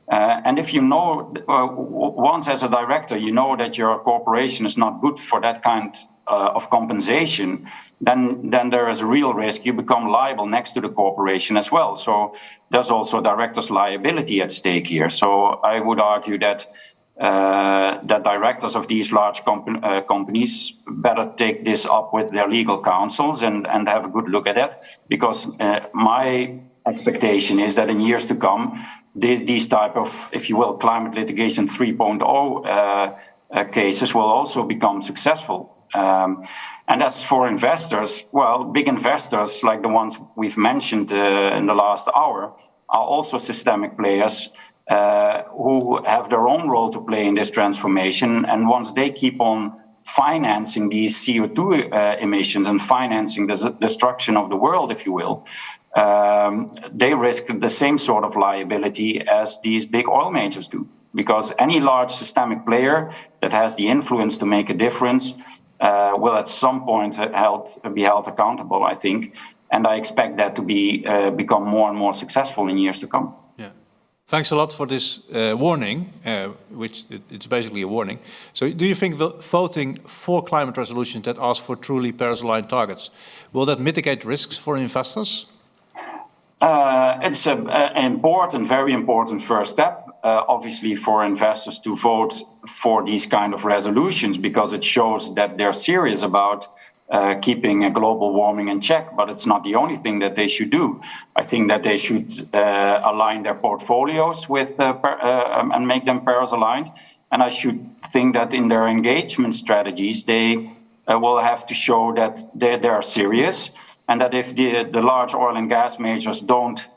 Speaker 9: And if you know, once as a director, you know that your corporation is not good for that kind of compensation, then there is a real risk you become liable next to the corporation as well. So there's also directors' liability at stake here. So I would argue that directors of these large companies better take this up with their legal counsels and have a good look at it, because my expectation is that in years to come, these type of, if you will, climate litigation 3.0 cases will also become successful. And as for investors, well, big investors like the ones we've mentioned in the last hour are also systemic players who have their own role to play in this transformation. And once they keep on financing these CO2 emissions and financing the destruction of the world, if you will, they risk the same sort of liability as these big oil majors do. Because any large systemic player that has the influence to make a difference will at some point be held accountable, I think. And I expect that to become more and more successful in years to come.
Speaker 1: Yeah. Thanks a lot for this warning, which it's basically a warning. So do you think voting for climate resolutions that ask for truly Paris-aligned targets, will that mitigate risks for investors?
Speaker 9: It's an important, very important first step, obviously, for investors to vote for these kind of resolutions, because it shows that they're serious about keeping a global warming in check. But it's not the only thing that they should do. I think that they should align their portfolios with and make them Paris-aligned. And I should think that in their engagement strategies, they will have to show that they are serious, and that if the large oil and gas majors don't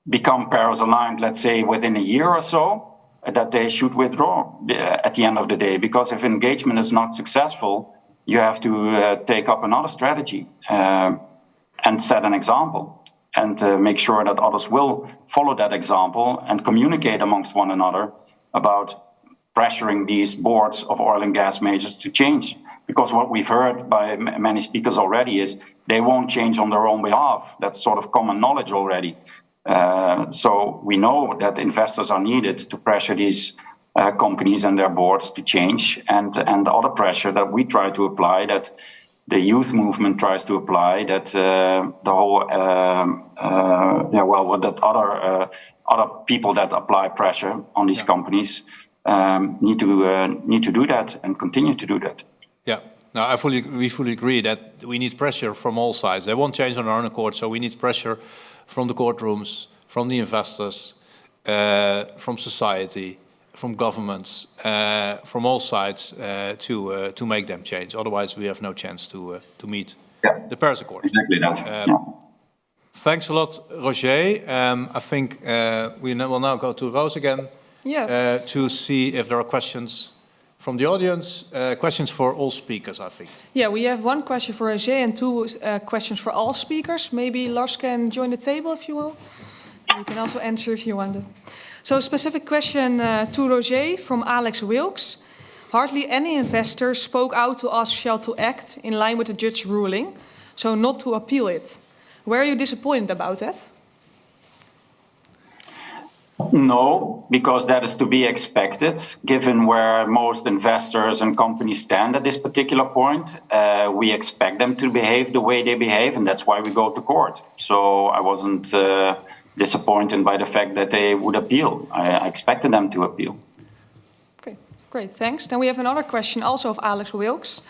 Speaker 9: become Paris-aligned, let's say within a year or so, that they should withdraw at the end of the day. Because if engagement is not successful, you have to take up another strategy and set an example, and make sure that others will follow that example and communicate amongst one another about pressuring these boards of oil and gas majors to change. Because what we've heard by many speakers already is they won't change on their own behalf. That's sort of common knowledge already. So we know that investors are needed to pressure these companies and their boards to change, and the other pressure that we try to apply, that the youth movement tries to apply, that the whole that other people that apply pressure on these companies need to do that and continue to do that.
Speaker 1: Yeah, no, we fully agree that we need pressure from all sides. They won't change on their own accord, so we need pressure from the courtrooms, from the investors, from society, from governments, from all sides to make them change. Otherwise, we have no chance to meet the Paris Accord.
Speaker 9: Exactly that.
Speaker 1: Thanks a lot, Roger. I think we will now go to Roos again.
Speaker 3: Yes.
Speaker 1: To see if there are questions from the audience. Questions for all speakers, I think.
Speaker 3: Yeah, we have one question for Roger and two questions for all speakers. Maybe Lars can join the table if you will. You can also answer if you want to. So a specific question to Roger from Alex Wilkes. Hardly any investor spoke out to ask Shell to act in line with the judge's ruling, so not to appeal it. Were you disappointed about that?
Speaker 9: No, because that is to be expected, given where most investors and companies stand at this particular point. We expect them to behave the way they behave, and that's why we go to court. So I wasn't disappointed by the fact that they would appeal. I expected them to appeal.
Speaker 3: Okay, great, thanks. Then we have another question also of Alex Wilkes.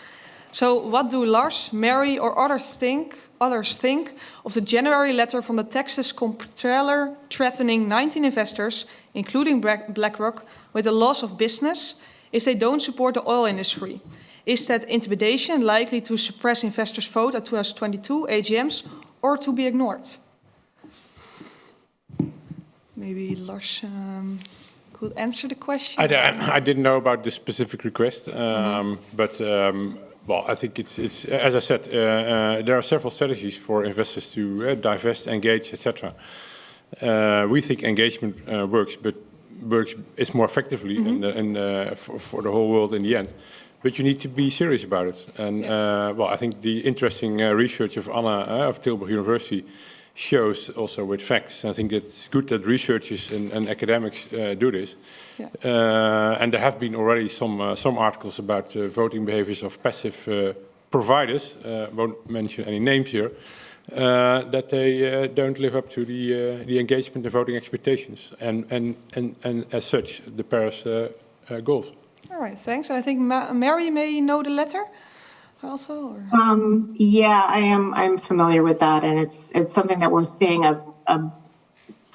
Speaker 3: So what do Lars, Mary or others think of the January letter from the Texas comptroller threatening 19 investors, including BlackRock, with a loss of business if they don't support the oil industry? Is that intimidation likely to suppress investors' vote at 2022 AGMs or to be ignored? Maybe Lars could answer the question.
Speaker 5: I didn't know about this specific request, but well, I think it's as I said, there are several strategies for investors to divest, engage, etc. We think engagement works, but is more effectively for the whole world in the end. But you need to be serious about it. And well, I think the interesting research of Anna of Tilburg University shows also with facts. I think it's good that researchers and academics do this. Yeah. And there have been already some articles about voting behaviors of passive providers, won't mention any names here, that they don't live up to the engagement and voting expectations, and as such, the Paris goals.
Speaker 3: All right, thanks. I think Mary may know the letter. Also, or?
Speaker 6: Yeah, I'm familiar with that, and it's something that we're seeing a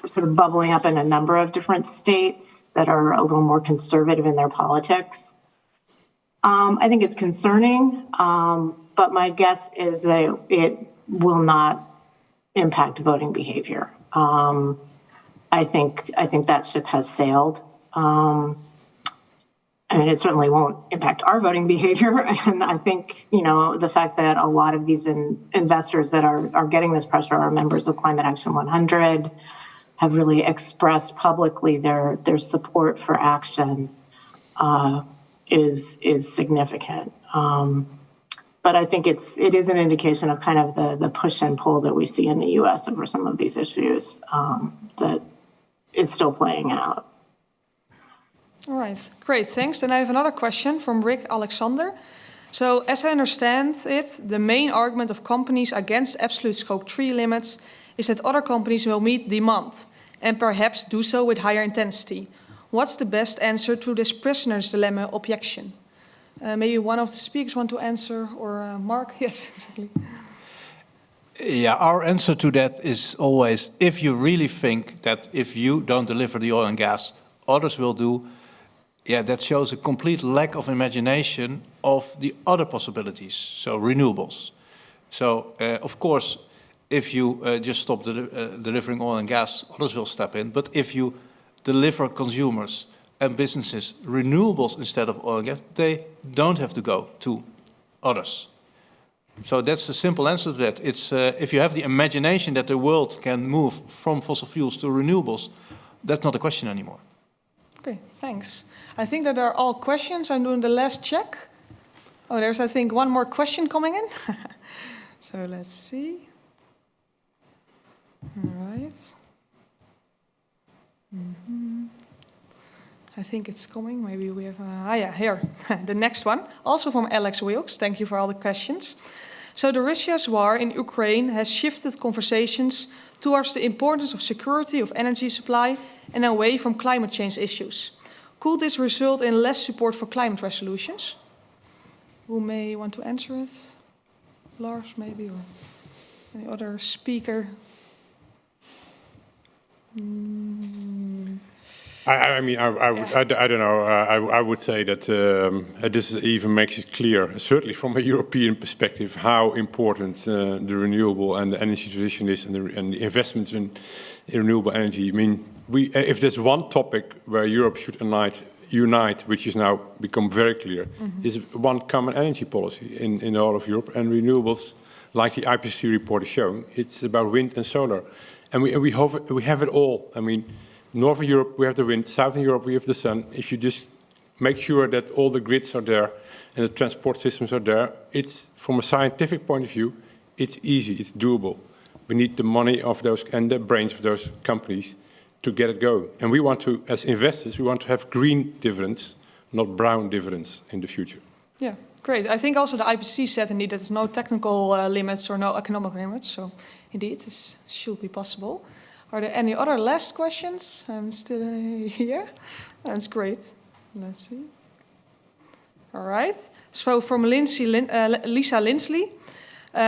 Speaker 6: sort of bubbling up in a number of different states that are a little more conservative in their politics. I think it's concerning, but my guess is that it will not impact voting behavior. I think that ship has sailed. I mean, it certainly won't impact our voting behavior. And I think, the fact that a lot of these investors that are getting this pressure are members of Climate Action 100, have really expressed publicly their support for action is significant. But I think it is an indication of kind of the push and pull that we see in the U.S. over some of these issues that is still playing out.
Speaker 3: All right, great, thanks. Then I have another question from Rick Alexander. So, as I understand it, the main argument of companies against absolute Scope 3 limits is that other companies will meet demand and perhaps do so with higher intensity. What's the best answer to this prisoner's dilemma objection? Maybe one of the speakers want to answer, or Mark? Yes, exactly.
Speaker 1: Yeah, our answer to that is always, if you really think that if you don't deliver the oil and gas, others will do, yeah, that shows a complete lack of imagination of the other possibilities, so renewables. So, of course, if you just stop delivering oil and gas, others will step in. But if you deliver consumers and businesses renewables instead of oil and gas, they don't have to go to others. So that's the simple answer to that. It's if you have the imagination that the world can move from fossil fuels to renewables, that's not a question anymore.
Speaker 3: Okay, thanks. I think that are all questions. I'm doing the last check. Oh, there's, I think, one more question coming in. So let's see. All right. I think it's coming. Maybe we have... yeah, here. The next one. Also from Alex Wilkes. Thank you for all the questions. So the Russia's war in Ukraine has shifted conversations towards the importance of security of energy supply and away from climate change issues. Could this result in less support for climate resolutions? Who may want to answer it? Lars, maybe, or any other speaker?
Speaker 5: I don't know. I would say that this even makes it clear, certainly from a European perspective, how important the renewable and the energy transition is, and the investments in renewable energy. I mean, if there's one topic where Europe should unite, which is now become very clear, is one common energy policy in all of Europe, and renewables, like the IPCC report is showing, it's about wind and solar, and we have it all. I mean, Northern Europe, we have the wind. Southern Europe, we have the sun. If you just make sure that all the grids are there and the transport systems are there, it's, from a scientific point of view, it's easy, it's doable. We need the money of those and the brains of those companies to get it going. And we want to, as investors, we want to have green dividends, not brown dividends in the future.
Speaker 3: Yeah, great. I think also the IPCC said indeed that there's no technical limits or no economic limits. So indeed, this should be possible. Are there any other last questions? I'm still here. That's great. Let's see. All right. So from Lisa Lindsley,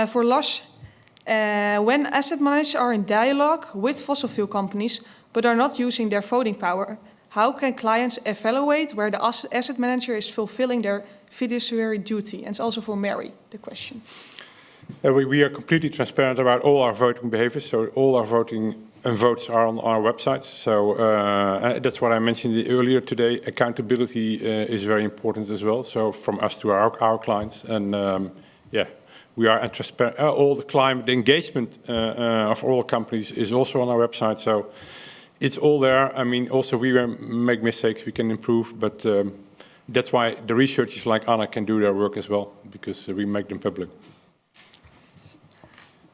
Speaker 3: for Lars, when asset managers are in dialogue with fossil fuel companies but are not using their voting power, how can clients evaluate where the asset manager is fulfilling their fiduciary duty? And it's also for Mary, the question.
Speaker 5: We are completely transparent about all our voting behaviors, so all our voting and votes are on our website. So that's what I mentioned earlier today. Accountability is very important as well. So from us to our clients, and yeah, we are transparent. All the engagement of all companies is also on our website. So it's all there. I mean, also we make mistakes, we can improve, but that's why the researchers like Anna can do their work as well, because we make them public.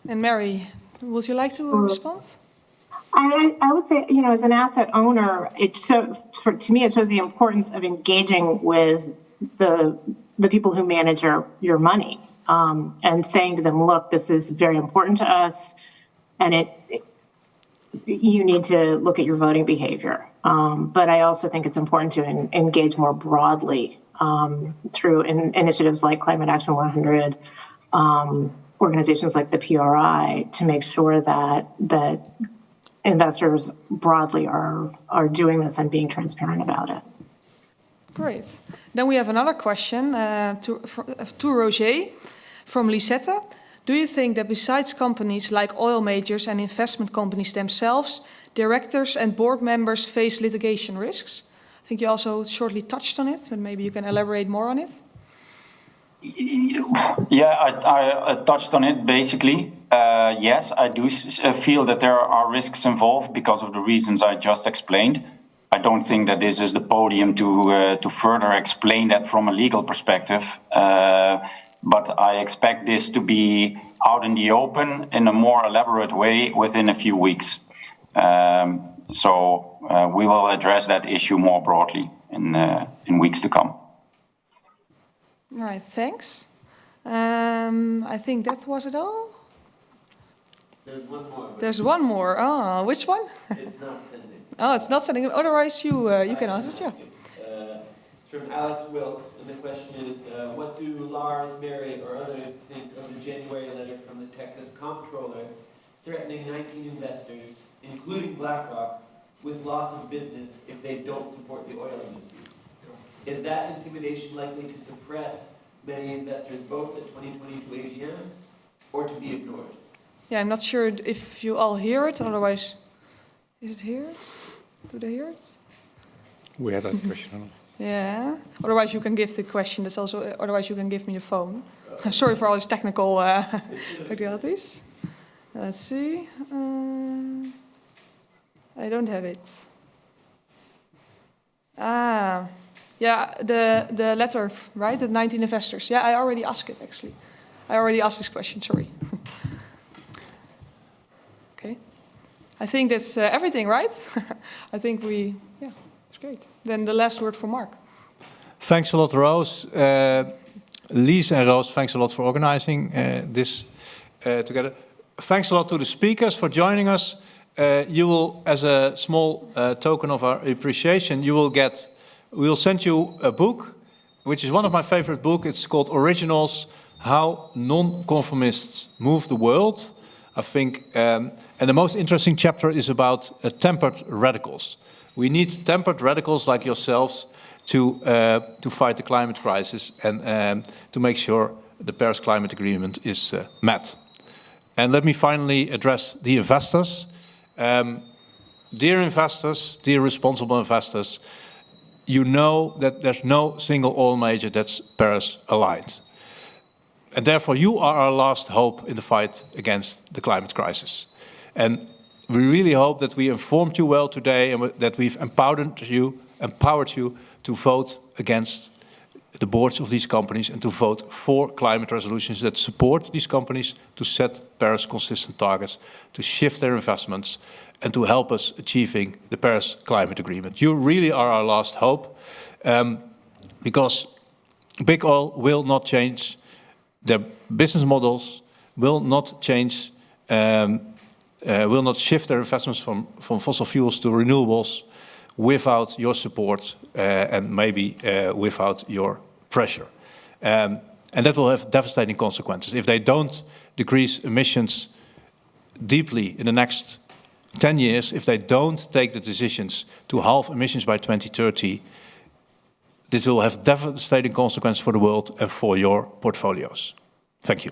Speaker 3: And Mary, would you like to respond?
Speaker 6: I would say, you know, as an asset owner, to me, it shows the importance of engaging with the people who manage your money, and saying to them, look, this is very important to us, and you need to look at your voting behavior. But I also think it's important to engage more broadly through initiatives like Climate Action 100, organizations like the PRI, to make sure that investors broadly are doing this and being transparent about it.
Speaker 3: Great. Then we have another question to Roger from Lisette. Do you think that besides companies like oil majors and investment companies themselves, directors and board members face litigation risks? I think you also shortly touched on it, but maybe you can elaborate more on it.
Speaker 9: Yeah, I touched on it basically. Yes, I do feel that there are risks involved because of the reasons I just explained. I don't think that this is the podium to further explain that from a legal perspective. But I expect this to be out in the open in a more elaborate way within a few weeks. So we will address that issue more broadly in weeks to come.
Speaker 3: All right, thanks. I think that was it all.
Speaker 10: There's one more.
Speaker 3: There's one more. Oh, which one?
Speaker 10: It's not sending.
Speaker 3: Oh, it's not sending. Otherwise, you can answer it. Yeah.
Speaker 10: It's from Alex Wilkes, and the question is, what do Lars, Mary, or others think of the January letter from the Texas comptroller threatening 19 investors, including BlackRock, with loss of business if they don't support the oil industry? Is that intimidation likely to suppress many investors' votes at 2022 AGMs, or to be ignored?
Speaker 3: Yeah, I'm not sure if you all hear it. Otherwise, is it here? Do they hear it?
Speaker 5: We had that question.
Speaker 3: Yeah. Otherwise, you can give the question. That's also. Otherwise, you can give me the phone. Sorry for all these technical peculiarities. Let's see. I don't have it. Yeah, the letter, right? The 19 investors. Yeah, I already asked it actually. I already asked this question. Sorry. Okay. I think that's everything, right? I think it's great. Then the last word for Mark.
Speaker 1: Thanks a lot, Roos. Lies and Roos, thanks a lot for organizing this together. Thanks a lot to the speakers for joining us. You will, as a small token of our appreciation, we will send you a book, which is one of my favorite books. It's called Originals, How Non-Conformists Move the World. I think, and the most interesting chapter is about tempered radicals. We need tempered radicals like yourselves to fight the climate crisis and to make sure the Paris Climate Agreement is met. And let me finally address the investors. Dear investors, dear responsible investors, you know that there's no single oil major that's Paris aligned. And therefore you are our last hope in the fight against the climate crisis. And we really hope that we informed you well today and that we've empowered you to vote against the boards of these companies and to vote for climate resolutions that support these companies to set Paris consistent targets, to shift their investments, and to help us achieving the Paris Climate Agreement. You really are our last hope, because big oil will not change their business models, will not change, will not shift their investments from fossil fuels to renewables without your support and maybe without your pressure. And that will have devastating consequences. If they don't decrease emissions deeply in the next 10 years, if they don't take the decisions to halve emissions by 2030, this will have devastating consequences for the world and for your portfolios. Thank you.